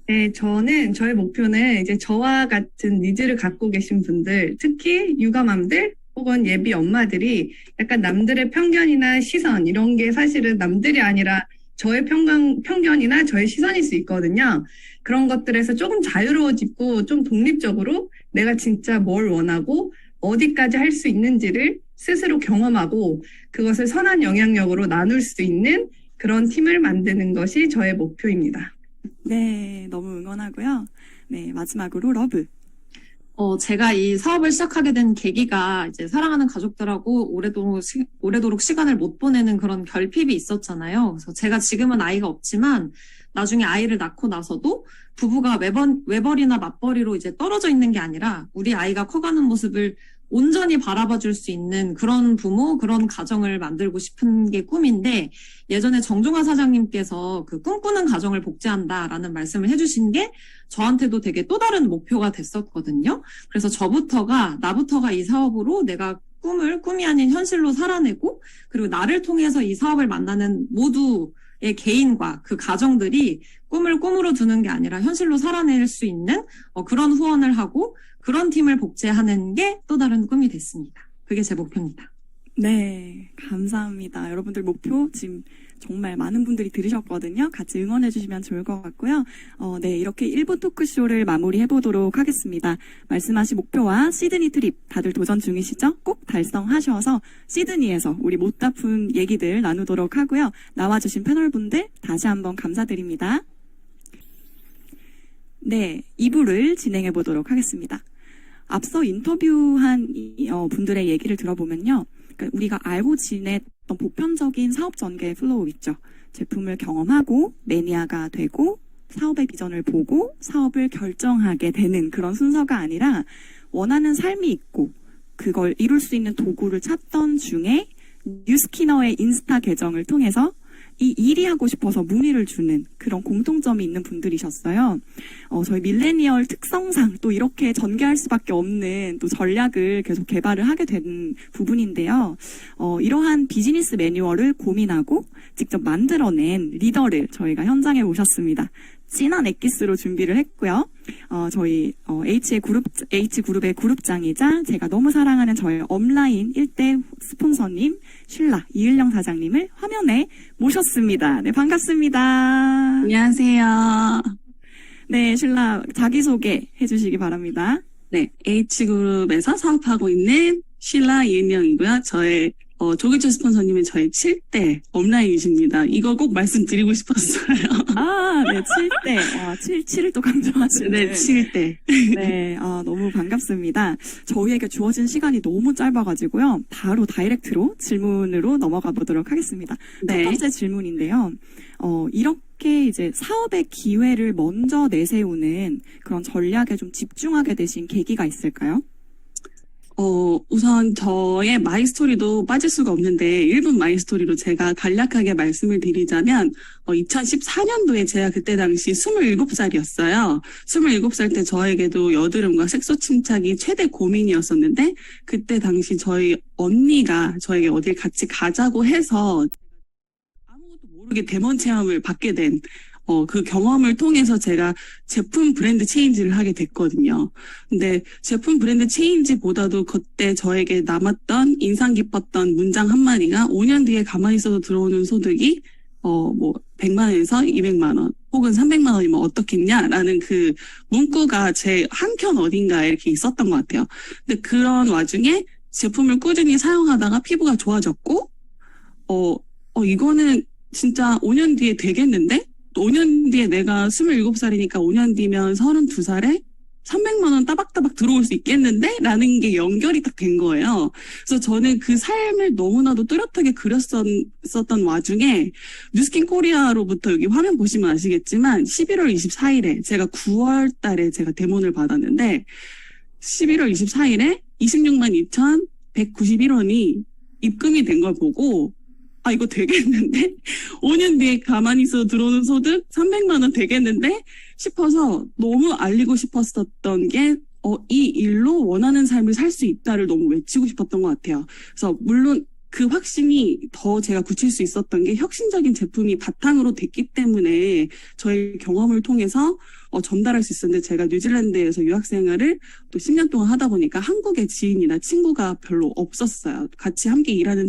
네, 저의 목표는 이제 저와 같은 니즈를 갖고 계신 분들, 특히 육아맘들, 혹은 예비 엄마들이 약간 남들의 편견이나 시선 이런 게 사실은 남들이 아니라 저의 편견이나 저의 시선일 수 있거든요. 그런 것들에서 조금 자유로워지고 좀 독립적으로 내가 진짜 뭘 원하고 어디까지 할 수 있는지를 스스로 경험하고 그것을 선한 영향력으로 나눌 수 있는 그런 팀을 만드는 것이 저의 목표입니다. 네, 너무 응원하고요. 네, 마지막으로 러브. 제가 이 사업을 시작하게 된 계기가 이제 사랑하는 가족들하고 오래도록 시간을 못 보내는 그런 결핍이 있었잖아요. 그래서 제가 지금은 아이가 없지만 나중에 아이를 낳고 나서도 부부가 외벌이나 맞벌이로 이제 떨어져 있는 게 아니라 우리 아이가 커가는 모습을 온전히 바라봐 줄 수 있는 그런 부모, 그런 가정을 만들고 싶은 게 꿈인데 예전에 정종화 사장님께서 그 꿈꾸는 가정을 복제한다라는 말씀을 해주신 게 저한테도 되게 또 다른 목표가 됐었거든요. 그래서 나부터가 이 사업으로 내가 꿈이 아닌 현실로 살아내고 그리고 나를 통해서 이 사업을 만나는 모두의 개인과 그 가정들이 꿈을 꿈으로 두는 게 아니라 현실로 살아낼 수 있는 그런 후원을 하고 그런 팀을 복제하는 게 또 다른 꿈이 됐습니다. 그게 제 목표입니다. 네, 감사합니다. 여러분들 목표 지금 정말 많은 분들이 들으셨거든요. 같이 응원해 주시면 좋을 것 같고요. 네, 이렇게 1부 토크쇼를 마무리해 보도록 하겠습니다. 말씀하신 목표와 시드니 트립 다들 도전 중이시죠? 꼭 달성하셔서 시드니에서 우리 못다 푼 얘기들 나누도록 하고요. 나와주신 패널분들 다시 한번 감사드립니다. 네, 2부를 진행해 보도록 하겠습니다. 앞서 인터뷰한 분들의 얘기를 들어보면요. 그러니까 우리가 알고 지냈던 보편적인 사업 전개 플로우 있죠. 제품을 경험하고 매니아가 되고 사업의 비전을 보고 사업을 결정하게 되는 그런 순서가 아니라 원하는 삶이 있고 그걸 이룰 수 있는 도구를 찾던 중에 뉴스키너의 인스타 계정을 통해서 이 일이 하고 싶어서 문의를 주는 그런 공통점이 있는 분들이셨어요. 저희 밀레니얼 특성상 또 이렇게 전개할 수밖에 없는 또 전략을 계속 개발을 하게 된 부분인데요. 이러한 비즈니스 매뉴얼을 고민하고 직접 만들어낸 리더를 저희가 현장에 모셨습니다. 진한 엑기스로 준비를 했고요. 저희 H그룹의 그룹장이자 제가 너무 사랑하는 저희 업라인 1대 스폰서님 쉴라 이을령 사장님을 화면에 모셨습니다. 네, 반갑습니다. 안녕하세요. 네, 쉴라 자기소개 해주시기 바랍니다. 네, H그룹에서 사업하고 있는 쉴라 이은영이고요. 저의 조기철 스폰서님은 저희 7대 업라인이십니다. 이거 꼭 말씀드리고 싶었어요. 아, 네, 7대. 와, 7을 또 강조하시는. 네, 7대. 네, 너무 반갑습니다. 저희에게 주어진 시간이 너무 짧아가지고요. 바로 다이렉트로 질문으로 넘어가 보도록 하겠습니다. 네. 첫 번째 질문인데요. 이렇게 이제 사업의 기회를 먼저 내세우는 그런 전략에 좀 집중하게 되신 계기가 있을까요? 우선 저의 마이스토리도 빠질 수가 없는데 1분 마이스토리로 제가 간략하게 말씀을 드리자면 2014년도에 제가 그때 당시 27살이었어요. 27살 때 저에게도 여드름과 색소 침착이 최대 고민이었었는데 그때 당시 저희 언니가 저에게 어딜 같이 가자고 해서 아무것도 모르게 대면 체험을 받게 된 그 경험을 통해서 제가 제품 브랜드 체인지를 하게 됐거든요. 근데 제품 브랜드 체인지보다도 그때 저에게 남았던 인상 깊었던 문장 한마디가 5년 뒤에 가만히 있어도 들어오는 소득이 100만 원에서 200만 원 혹은 300만 원이면 어떻겠냐라는 그 문구가 제 한켠 어딘가에 이렇게 있었던 것 같아요. 근데 그런 와중에 제품을 꾸준히 사용하다가 피부가 좋아졌고 이거는 진짜 5년 뒤에 되겠는데? 5년 뒤에 내가 27살이니까 5년 뒤면 32살에 300만 원 따박따박 들어올 수 있겠는데? 라는 게 연결이 딱 된 거예요. 그래서 저는 그 삶을 너무나도 뚜렷하게 그렸었던 와중에 뉴스킨 코리아로부터 여기 화면 보시면 아시겠지만 11월 24일에 제가 9월 달에 제가 데모를 받았는데 11월 24일에 26만 2,191원이 입금이 된 걸 보고 이거 되겠는데? 5년 뒤에 가만히 있어 들어오는 소득 300만 원 되겠는데? 싶어서 너무 알리고 싶었었던 게 이 일로 원하는 삶을 살 수 있다를 너무 외치고 싶었던 것 같아요. 그래서 물론 그 확신이 더 제가 굳힐 수 있었던 게 혁신적인 제품이 바탕으로 됐기 때문에 저의 경험을 통해서 전달할 수 있었는데 제가 뉴질랜드에서 유학 생활을 또 10년 동안 하다 보니까 한국의 지인이나 친구가 별로 없었어요. 같이 함께 일하는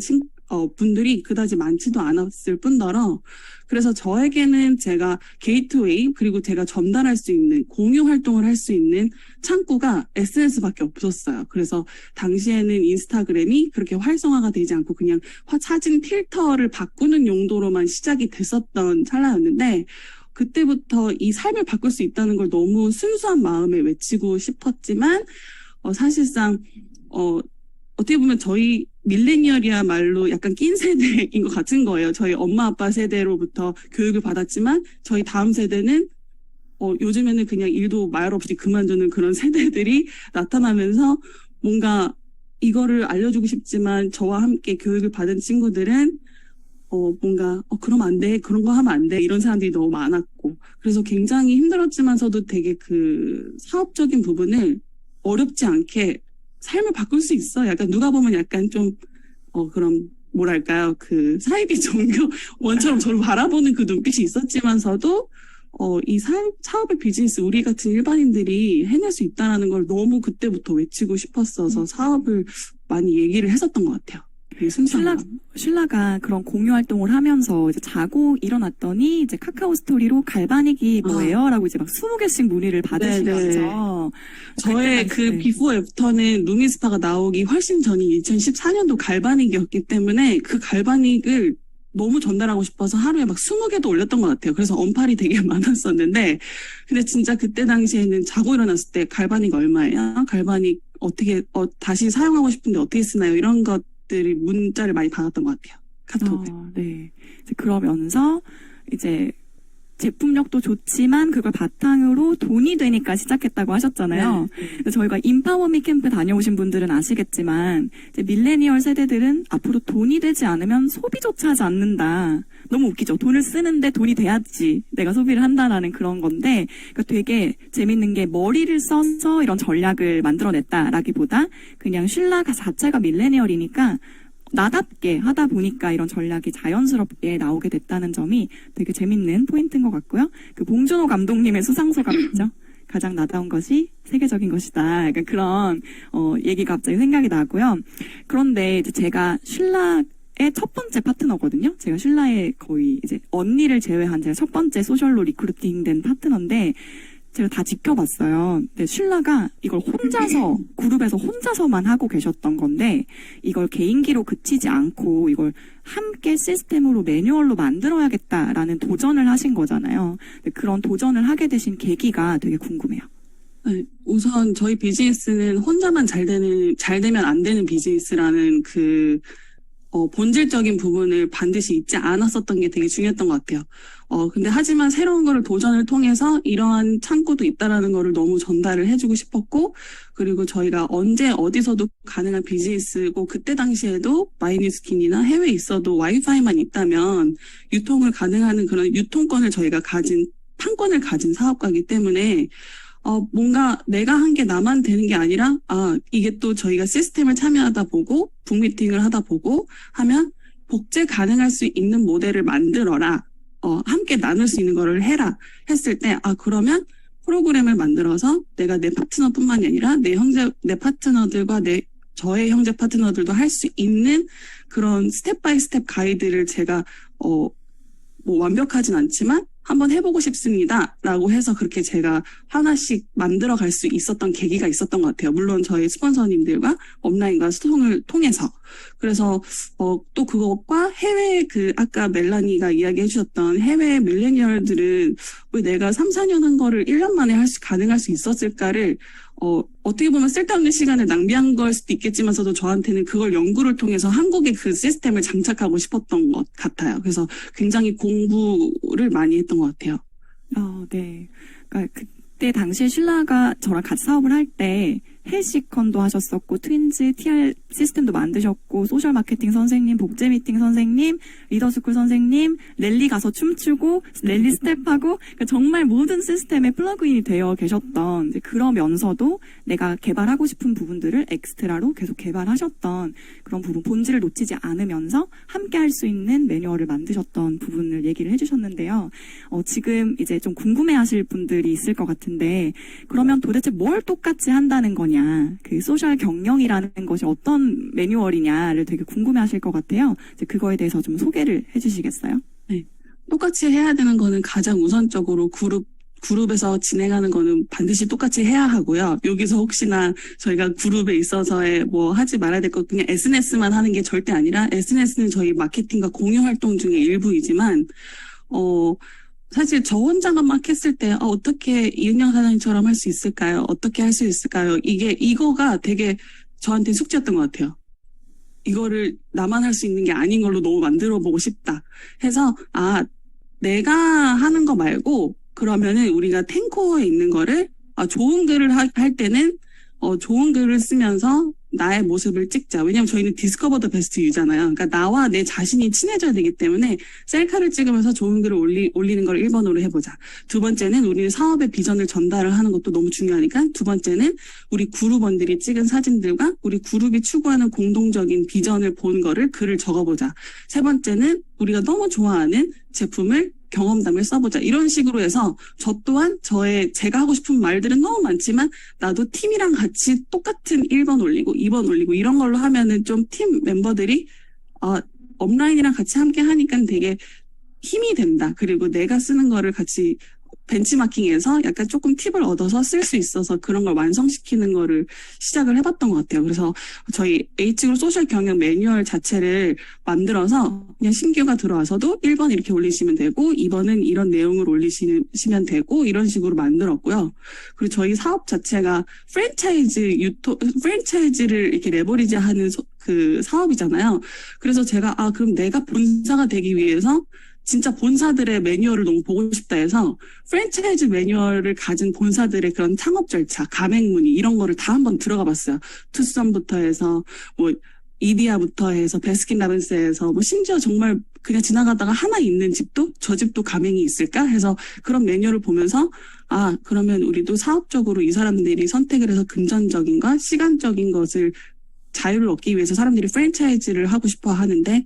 분들이 그다지 많지도 않았을 뿐더러 그래서 저에게는 제가 게이트웨이 그리고 제가 전달할 수 있는 공유 활동을 할 수 있는 창구가 SNS밖에 없었어요. 그래서 당시에는 인스타그램이 그렇게 활성화가 되지 않고 그냥 사진 필터를 바꾸는 용도로만 시작이 됐었던 찰나였는데 그때부터 이 삶을 바꿀 수 있다는 걸 너무 순수한 마음에 외치고 싶었지만 사실상 어떻게 보면 저희 밀레니얼이야말로 약간 낀 세대인 것 같은 거예요. 저희 엄마 아빠 세대로부터 교육을 받았지만 저희 다음 세대는 요즘에는 그냥 일도 말 없이 그만두는 그런 세대들이 나타나면서 뭔가 이거를 알려주고 싶지만 저와 함께 교육을 받은 친구들은 뭔가 그러면 안 돼, 그런 거 하면 안 돼 이런 사람들이 너무 많았고 그래서 굉장히 힘들었지만서도 되게 그 사업적인 부분을 어렵지 않게 삶을 바꿀 수 있어. 약간 누가 보면 약간 좀 그럼 뭐랄까요 그 사이비 종교원처럼 저를 바라보는 그 눈빛이 있었지만서도 이 사업의 비즈니스 우리 같은 일반인들이 해낼 수 있다는 걸 너무 그때부터 외치고 싶었어서 사업을 많이 얘기를 했었던 것 같아요. 슐라가 그런 공유 활동을 하면서 이제 자고 일어났더니 이제 카카오 스토리로 갈바닉이 뭐예요? 라고 이제 막 20개씩 문의를 받으시면서 저의 그 비포 애프터는 루미스파가 나오기 훨씬 전인 2014년도 갈바닉이었기 때문에 그 갈바닉을 너무 전달하고 싶어서 하루에 막 20개도 올렸던 것 같아요. 그래서 언팔이 되게 많았었는데 근데 진짜 그때 당시에는 자고 일어났을 때 갈바닉 얼마예요? 갈바닉 어떻게 다시 사용하고 싶은데 어떻게 쓰나요? 이런 것들이 문자를 많이 받았던 것 같아요. 카톡에. 네. 이제 그러면서 이제 제품력도 좋지만 그걸 바탕으로 돈이 되니까 시작했다고 하셨잖아요. 네. 저희가 인파워미 캠프 다녀오신 분들은 아시겠지만 이제 밀레니얼 세대들은 앞으로 돈이 되지 않으면 소비조차 하지 않는다. 너무 웃기죠. 돈을 쓰는데 돈이 돼야지 내가 소비를 한다라는 그런 건데 그러니까 되게 재밌는 게 머리를 써서 이런 전략을 만들어냈다라기보다 그냥 슐라가 자체가 밀레니얼이니까 나답게 하다 보니까 이런 전략이 자연스럽게 나오게 됐다는 점이 되게 재밌는 포인트인 것 같고요. 그 봉준호 감독님의 수상소감 있죠? 가장 나다운 것이 세계적인 것이다. 약간 그런 얘기가 갑자기 생각이 나고요. 그런데 이제 제가 슐라의 첫 번째 파트너거든요. 제가 슐라의 거의 이제 언니를 제외한 제가 첫 번째 소셜로 리크루팅된 파트너인데 제가 다 지켜봤어요. 근데 쉴라가 이걸 혼자서, 그룹에서 혼자서만 하고 계셨던 건데, 이걸 개인기로 그치지 않고 이걸 함께 시스템으로 매뉴얼로 만들어야겠다라는 도전을 하신 거잖아요. 근데 그런 도전을 하게 되신 계기가 되게 궁금해요. 네, 우선 저희 비즈니스는 혼자만 잘 되면 안 되는 비즈니스라는 본질적인 부분을 반드시 잊지 않았었던 게 되게 중요했던 것 같아요. 근데 하지만 새로운 거를 도전을 통해서 이러한 창구도 있다라는 거를 너무 전달을 해주고 싶었고, 그리고 저희가 언제 어디서도 가능한 비즈니스고, 그때 당시에도 마이뉴스킨이나 해외에 있어도 와이파이만 있다면 유통을 가능하는 그런 유통권을 저희가 판권을 가진 사업가이기 때문에 뭔가 내가 한 게 나만 되는 게 아니라, 이게 또 저희가 시스템을 참여하다 보고, 북미팅을 하다 보고 하면 복제 가능할 수 있는 모델을 만들어라. 함께 나눌 수 있는 거를 해라. 했을 때, 그러면 프로그램을 만들어서 내가 내 파트너뿐만이 아니라 내 파트너들과 저의 형제 파트너들도 할 수 있는 그런 스텝 바이 스텝 가이드를 제가, 완벽하진 않지만 한번 해보고 싶습니다. 라고 해서 그렇게 제가 하나씩 만들어 갈 수 있었던 계기가 있었던 것 같아요. 물론 저희 스폰서님들과 업라인과 소통을 통해서. 그래서 또 그것과 해외 아까 멜라니가 이야기해 주셨던 해외 밀레니얼들은 왜 내가 3, 4년 한 거를 1년 만에 가능할 수 있었을까를 어떻게 보면 쓸데없는 시간을 낭비한 걸 수도 있겠지만서도 저한테는 그걸 연구를 통해서 한국의 그 시스템을 장착하고 싶었던 것 같아요. 그래서 굉장히 공부를 많이 했던 것 같아요. 네. 그러니까 그때 당시에 쉴라가 저랑 같이 사업을 할 때 헬시컨도 하셨었고, 트윈즈, TR 시스템도 만드셨고, 소셜 마케팅 선생님, 복제 미팅 선생님, 리더스쿨 선생님, 랠리 가서 춤추고, 랠리 스텝하고, 그러니까 정말 모든 시스템에 플러그인이 되어 계셨던, 이제 그러면서도 내가 개발하고 싶은 부분들을 엑스트라로 계속 개발하셨던 그런 부분, 본질을 놓치지 않으면서 함께 할 수 있는 매뉴얼을 만드셨던 부분을 얘기를 해주셨는데요. 지금 이제 좀 궁금해 하실 분들이 있을 것 같은데, 그러면 도대체 뭘 똑같이 한다는 거냐? 그 소셜 경영이라는 것이 어떤 매뉴얼이냐를 되게 궁금해 하실 것 같아요. 이제 그거에 대해서 좀 소개를 해주시겠어요? 네. 똑같이 해야 되는 거는 가장 우선적으로 그룹에서 진행하는 거는 반드시 똑같이 해야 하고요. 여기서 혹시나 저희가 그룹에 있어서의 하지 말아야 될 것, 그냥 SNS만 하는 게 절대 아니라, SNS는 저희 마케팅과 공유 활동 중의 일부이지만, 사실 저 혼자만 막 했을 때 어떻게 이은영 사장님처럼 할 수 있을까요? 어떻게 할 수 있을까요? 이거가 되게 저한테 숙제였던 것 같아요. 이거를 나만 할 수 있는 게 아닌 걸로 너무 만들어 보고 싶다 해서 내가 하는 거 말고 그러면은 우리가 탱코어에 있는 거를 좋은 글을 할 때는 좋은 글을 쓰면서 나의 모습을 찍자. 왜냐면 저희는 디스커버 더 베스트 유잖아요. 그러니까 나와 내 자신이 친해져야 되기 때문에 셀카를 찍으면서 좋은 글을 올리는 걸 1번으로 해보자. 두 번째는 우리는 사업의 비전을 전달을 하는 것도 너무 중요하니까 두 번째는 우리 그룹원들이 찍은 사진들과 우리 그룹이 추구하는 공동적인 비전을 본 거를 글을 적어보자. 세 번째는 우리가 너무 좋아하는 제품을 경험담을 써보자. 이런 식으로 해서 저 또한 제가 하고 싶은 말들은 너무 많지만 나도 팀이랑 같이 똑같은 1번 올리고 2번 올리고 이런 걸로 하면은 좀 팀 멤버들이 업라인이랑 같이 함께 하니까 되게 힘이 된다. 그리고 내가 쓰는 거를 같이 벤치마킹해서 약간 조금 팁을 얻어서 쓸 수 있어서 그런 걸 완성시키는 거를 시작을 해봤던 것 같아요. 그래서 저희 H그룹 소셜 경영 매뉴얼 자체를 만들어서 그냥 신규가 들어와서도 1번 이렇게 올리시면 되고 2번은 이런 내용을 올리시면 되고 이런 식으로 만들었고요. 그리고 저희 사업 자체가 프랜차이즈를 이렇게 레버리지하는 그 사업이잖아요. 그래서 제가 그럼 내가 본사가 되기 위해서 진짜 본사들의 매뉴얼을 너무 보고 싶다 해서 프랜차이즈 매뉴얼을 가진 본사들의 그런 창업 절차, 가맹 문의 이런 거를 다 한번 들어가 봤어요. 투썸부터 해서 이디야부터 해서 베스킨라빈스에서 심지어 정말 그냥 지나가다가 하나 있는 집도 저 집도 가맹이 있을까 해서 그런 매뉴얼을 보면서 그러면 우리도 사업적으로 이 사람들이 선택을 해서 금전적인과 시간적인 것을 자유를 얻기 위해서 사람들이 프랜차이즈를 하고 싶어 하는데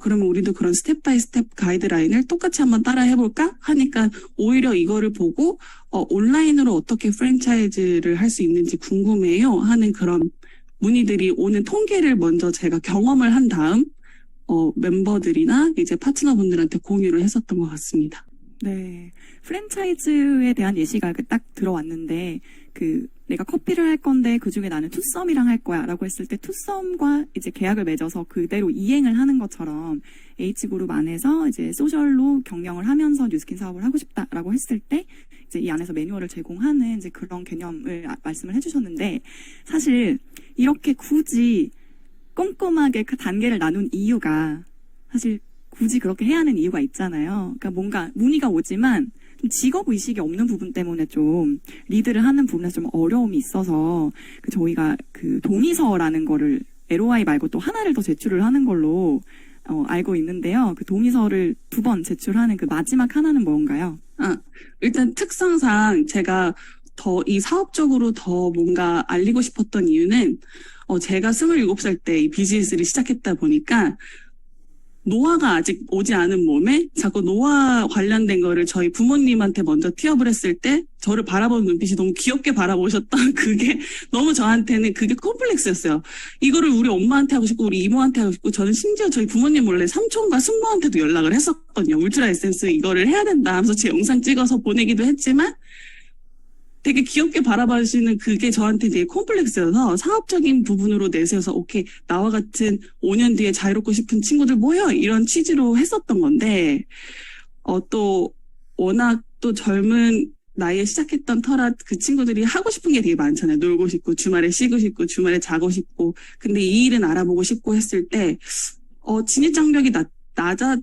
그러면 우리도 그런 스텝 바이 스텝 가이드라인을 똑같이 한번 따라 해볼까? 하니까 오히려 이거를 보고 온라인으로 어떻게 프랜차이즈를 할 수 있는지 궁금해요 하는 그런 문의들이 오는 통계를 먼저 제가 경험을 한 다음 멤버들이나 이제 파트너분들한테 공유를 했었던 것 같습니다. 네. 프랜차이즈에 대한 예시가 딱 들어왔는데, 내가 커피를 할 건데 그 중에 나는 투썸이랑 할 거야 라고 했을 때 투썸과 이제 계약을 맺어서 그대로 이행을 하는 것처럼 H그룹 안에서 이제 소셜로 경영을 하면서 뉴스킨 사업을 하고 싶다라고 했을 때 이제 이 안에서 매뉴얼을 제공하는 이제 그런 개념을 말씀을 해주셨는데, 사실 이렇게 굳이 꼼꼼하게 그 단계를 나눈 이유가 사실 굳이 그렇게 해야 하는 이유가 있잖아요. 그러니까 뭔가 문의가 오지만 좀 직업 의식이 없는 부분 때문에 좀 리드를 하는 부분에서 좀 어려움이 있어서 저희가 그 동의서라는 거를 LOI 말고 또 하나를 더 제출을 하는 걸로 알고 있는데요. 그 동의서를 2번 제출하는 그 마지막 하나는 뭔가요? 일단 특성상 제가 더 이 사업적으로 더 뭔가 알리고 싶었던 이유는 제가 27살 때 이 비즈니스를 시작했다 보니까 노화가 아직 오지 않은 몸에 자꾸 노화 관련된 거를 저희 부모님한테 먼저 티업을 했을 때 저를 바라보는 눈빛이 너무 귀엽게 바라보셨던 그게 너무 저한테는 그게 콤플렉스였어요. 이거를 우리 엄마한테 하고 싶고 우리 이모한테 하고 싶고 저는 심지어 저희 부모님 몰래 삼촌과 숙모한테도 연락을 했었거든요. 울트라 에센스 이거를 해야 된다 하면서 제 영상 찍어서 보내기도 했지만 되게 귀엽게 바라봐주시는 그게 저한테 되게 콤플렉스여서 사업적인 부분으로 내세워서 오케이 나와 같은 5년 뒤에 자유롭고 싶은 친구들 모여 이런 취지로 했었던 건데 또 워낙 또 젊은 나이에 시작했던 터라 그 친구들이 하고 싶은 게 되게 많잖아요. 놀고 싶고 주말에 쉬고 싶고 주말에 자고 싶고 근데 이 일은 알아보고 싶고 했을 때 진입장벽이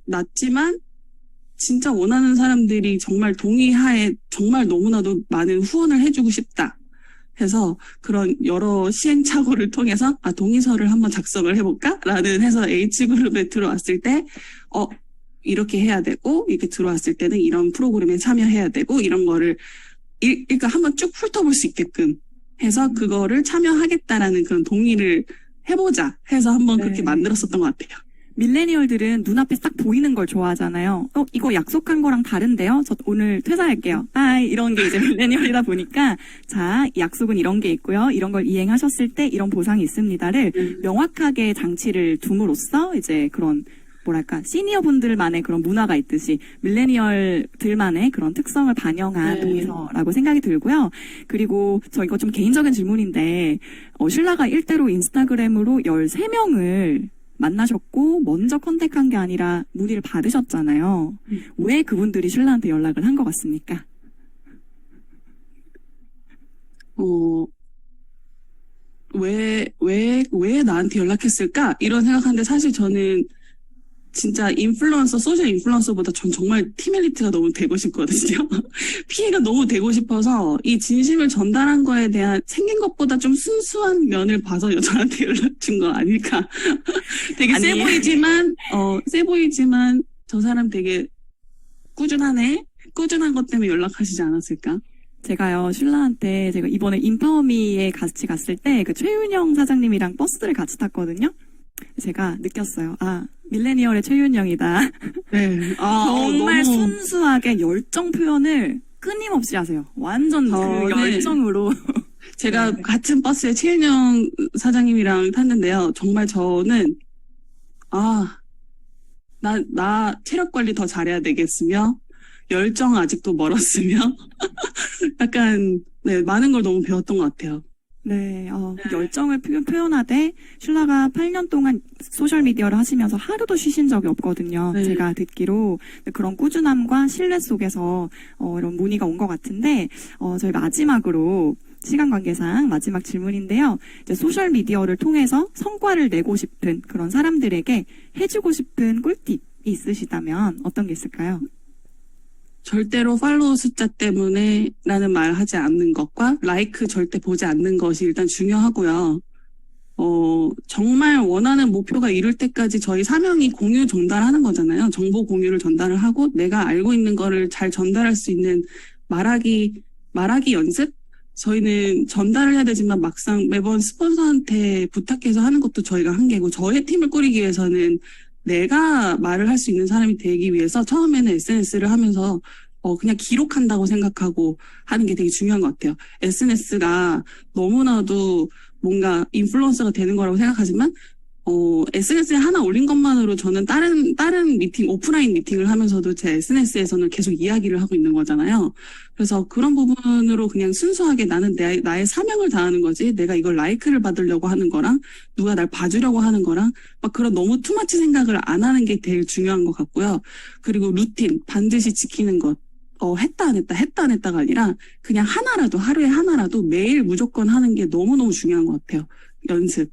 낮지만 진짜 원하는 사람들이 정말 동의하에 정말 너무나도 많은 후원을 해주고 싶다 해서 그런 여러 시행착오를 통해서 동의서를 한번 작성을 해볼까? 라는 해서 H그룹에 들어왔을 때 이렇게 해야 되고 이렇게 들어왔을 때는 이런 프로그램에 참여해야 되고 이런 거를 그러니까 한번 쭉 훑어볼 수 있게끔 해서 그거를 참여하겠다라는 그런 동의를 해보자 해서 한번 그렇게 만들었었던 것 같아요. 밀레니얼들은 눈앞에 딱 보이는 걸 좋아하잖아요. 이거 약속한 거랑 다른데요? 저 오늘 퇴사할게요. 이런 게 이제 밀레니얼이다 보니까, 자, 약속은 이런 게 있고요. 이런 걸 이행하셨을 때 이런 보상이 있습니다를 명확하게 장치를 둠으로써 이제 그런, 뭐랄까, 시니어 분들만의 그런 문화가 있듯이 밀레니얼들만의 그런 특성을 반영한 동의서라고 생각이 들고요. 그리고 저 이거 좀 개인적인 질문인데, 신라가 일대로 인스타그램으로 13명을 만나셨고 먼저 컨택한 게 아니라 문의를 받으셨잖아요. 왜 그분들이 신라한테 연락을 한 것 같습니까? 왜 나한테 연락했을까? 이런 생각하는데 사실 저는 진짜 소셜 인플루언서보다 전 정말 팀 엘리트가 너무 되고 싶거든요. 피해가 너무 되고 싶어서 이 진심을 전달한 거에 대한 생긴 것보다 좀 순수한 면을 봐서 저한테 연락 준 거 아닐까. 되게 세 보이지만 저 사람 되게 꾸준하네? 꾸준한 것 때문에 연락하시지 않았을까? 제가요, 신라한테 제가 이번에 인파워미에 같이 갔을 때 그 최윤영 사장님이랑 버스를 같이 탔거든요. 제가 느꼈어요. 밀레니얼의 최윤영이다. 네. 정말 너무... 순수하게 열정 표현을 끊임없이 하세요. 완전 그 열정으로. 제가 같은 버스에 최윤영 사장님이랑 탔는데요. 정말 저는 나 체력 관리 더 잘해야 되겠으며 열정 아직도 멀었으며 약간 많은 걸 너무 배웠던 것 같아요. 네, 열정을 표현하되 신라가 8년 동안 소셜미디어를 하시면서 하루도 쉬신 적이 없거든요. 네. 제가 듣기로 그런 꾸준함과 신뢰 속에서 이런 문의가 온 것 같은데 저희 마지막으로 시간 관계상 마지막 질문인데요. 이제 소셜미디어를 통해서 성과를 내고 싶은 그런 사람들에게 해주고 싶은 꿀팁이 있으시다면 어떤 게 있을까요? 절대로 팔로우 숫자 때문에 라는 말 하지 않는 것과 라이크 절대 보지 않는 것이 일단 중요하고요. 정말 원하는 목표가 이룰 때까지 저희 사명이 공유 전달하는 거잖아요. 정보 공유를 전달을 하고 내가 알고 있는 거를 잘 전달할 수 있는 말하기 연습? 저희는 전달을 해야 되지만 막상 매번 스폰서한테 부탁해서 하는 것도 저희가 한계고 저의 팀을 꾸리기 위해서는 내가 말을 할 수 있는 사람이 되기 위해서 처음에는 SNS를 하면서 그냥 기록한다고 생각하고 하는 게 되게 중요한 것 같아요. SNS가 너무나도 뭔가 인플루언서가 되는 거라고 생각하지만 SNS에 하나 올린 것만으로 저는 다른 미팅, 오프라인 미팅을 하면서도 제 SNS에서는 계속 이야기를 하고 있는 거잖아요. 그래서 그런 부분으로 그냥 순수하게 나는 나의 사명을 다하는 거지, 내가 이걸 라이크를 받으려고 하는 거랑, 누가 날 봐주려고 하는 거랑, 막 그런 너무 투마치 생각을 안 하는 게 제일 중요한 것 같고요. 그리고 루틴, 반드시 지키는 것. 했다 안 했다가 아니라 그냥 하나라도, 하루에 하나라도 매일 무조건 하는 게 너무너무 중요한 것 같아요. 연습.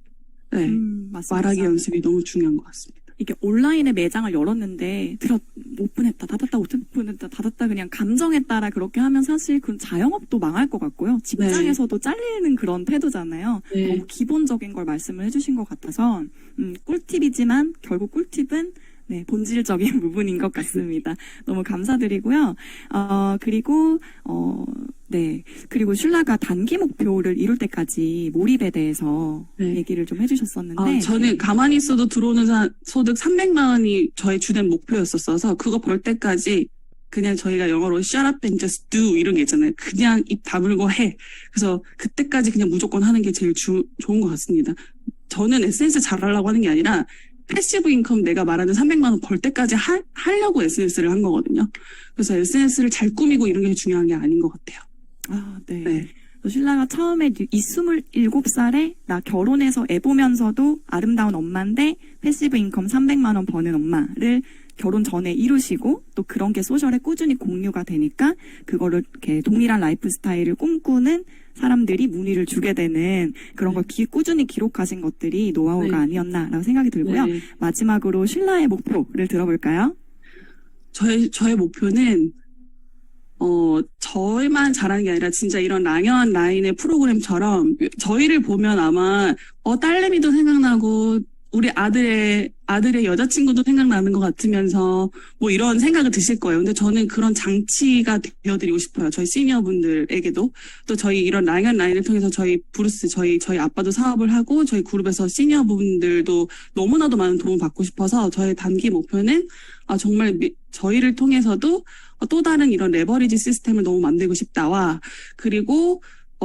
네. 맞습니다. 말하기 연습이 너무 중요한 것 같습니다. 이게 온라인에 매장을 열었는데 오픈했다 닫았다 오픈했다 닫았다 그냥 감정에 따라 그렇게 하면 사실 그 자영업도 망할 것 같고요. 직장에서도 잘리는 그런 태도잖아요. 네. 너무 기본적인 걸 말씀을 해주신 것 같아서 꿀팁이지만 결국 꿀팁은 네, 본질적인 부분인 것 같습니다. 너무 감사드리고요. 그리고 슐라가 단기 목표를 이룰 때까지 몰입에 대해서 네. 얘기를 좀 해주셨었는데. 저는 가만히 있어도 들어오는 소득 300만 원이 저의 주된 목표였었어서 그거 벌 때까지 그냥 저희가 영어로 shut up and just do 이런 게 있잖아요. 그냥 입 다물고 해. 그래서 그때까지 그냥 무조건 하는 게 제일 좋은 것 같습니다. 저는 SNS 잘하려고 하는 게 아니라 패시브 인컴 내가 말하는 300만 원 벌 때까지 하려고 SNS를 한 거거든요. 그래서 SNS를 잘 꾸미고 이런 게 중요한 게 아닌 것 같아요. 네. 네. 슐라가 처음에 27살에 나 결혼해서 애 보면서도 아름다운 엄마인데 패시브 인컴 300만 원 버는 엄마를 결혼 전에 이루시고 또 그런 게 소셜에 꾸준히 공유가 되니까 그거를 이렇게 동일한 라이프 스타일을 꿈꾸는 사람들이 문의를 주게 되는 그런 걸 꾸준히 기록하신 것들이 노하우가 네. 아니었나라고 생각이 들고요. 네. 마지막으로 슐라의 목표를 들어볼까요? 저의 목표는 저희만 잘하는 게 아니라 진짜 이런 랑연 라인의 프로그램처럼 저희를 보면 아마 딸내미도 생각나고 우리 아들의 여자친구도 생각나는 것 같으면서 뭐 이런 생각을 드실 거예요. 근데 저는 그런 장치가 되어드리고 싶어요. 저희 시니어분들에게도. 또 저희 이런 랑연 라인을 통해서 저희 브루스, 저희 아빠도 사업을 하고 저희 그룹에서 시니어분들도 너무나도 많은 도움을 받고 싶어서 저의 단기 목표는 정말 저희를 통해서도 또 다른 이런 레버리지 시스템을 너무 만들고 싶다와 그리고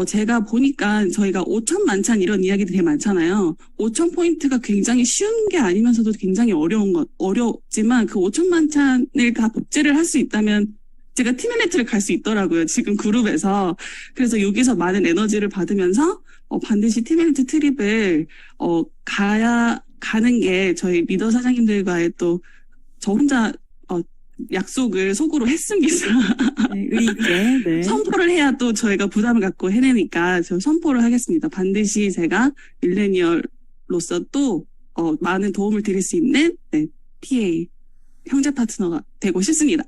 제가 보니까 저희가 5천 만찬 이런 이야기들이 되게 많잖아요. 5천 포인트가 굉장히 쉬운 게 아니면서도 굉장히 어렵지만 그 5천 만찬을 다 복제를 할 수 있다면 제가 티메네트를 갈 수 있더라고요. 지금 그룹에서. 그래서 여기서 많은 에너지를 받으면서 반드시 티메네트 트립을 가는 게 저희 리더 사장님들과의 또 저 혼자 약속을 속으로 했습니다. 네, 의있게. 네. 선포를 해야 또 저희가 부담을 갖고 해내니까 저 선포를 하겠습니다. 반드시 제가 밀레니얼로서 또 많은 도움을 드릴 수 있는 TA 형제 파트너가 되고 싶습니다.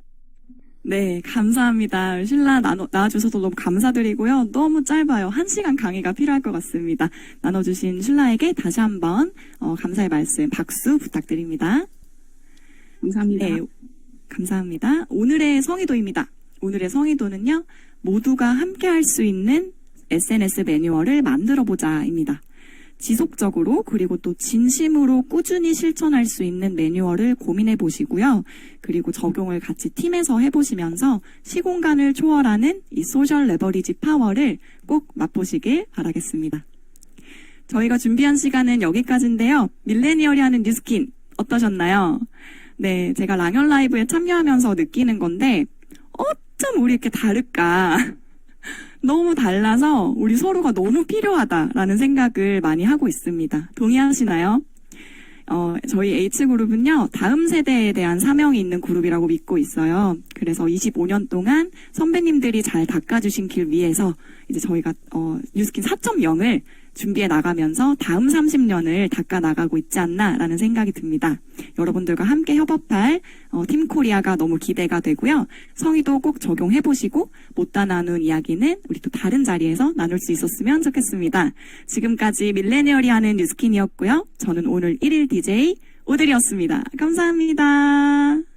네, 감사합니다. 슐라 나와주셔서 너무 감사드리고요. 너무 짧아요. 1시간 강의가 필요할 것 같습니다. 나눠주신 슐라에게 다시 한번 감사의 말씀, 박수 부탁드립니다. 감사합니다. 네, 감사합니다. 오늘의 성의도입니다. 오늘의 성의도는요, 모두가 함께 할 수 있는 SNS 매뉴얼을 만들어보자입니다. 지속적으로 그리고 또 진심으로 꾸준히 실천할 수 있는 매뉴얼을 고민해 보시고요. 그리고 적용을 같이 팀에서 해보시면서 시공간을 초월하는 이 소셜 레버리지 파워를 꼭 맛보시길 바라겠습니다. 저희가 준비한 시간은 여기까지인데요. 밀레니얼이 하는 뉴스킨 어떠셨나요? 네, 제가 랑연 라이브에 참여하면서 느끼는 건데 어쩜 우리 이렇게 다를까? 너무 달라서 우리 서로가 너무 필요하다라는 생각을 많이 하고 있습니다. 동의하시나요? 저희 H그룹은요, 다음 세대에 대한 사명이 있는 그룹이라고 믿고 있어요. 그래서 25년 동안 선배님들이 잘 닦아주신 길 위에서 이제 저희가 뉴스킨 4.0을 준비해 나가면서 다음 30년을 닦아 나가고 있지 않나라는 생각이 듭니다. 여러분들과 함께 협업할 팀 코리아가 너무 기대가 되고요. 성의도 꼭 적용해 보시고 못다 나눈 이야기는 우리 또 다른 자리에서 나눌 수 있었으면 좋겠습니다. 지금까지 밀레니얼이 하는 뉴스킨이었고요. 저는 오늘 1일 DJ 오드리였습니다. 감사합니다.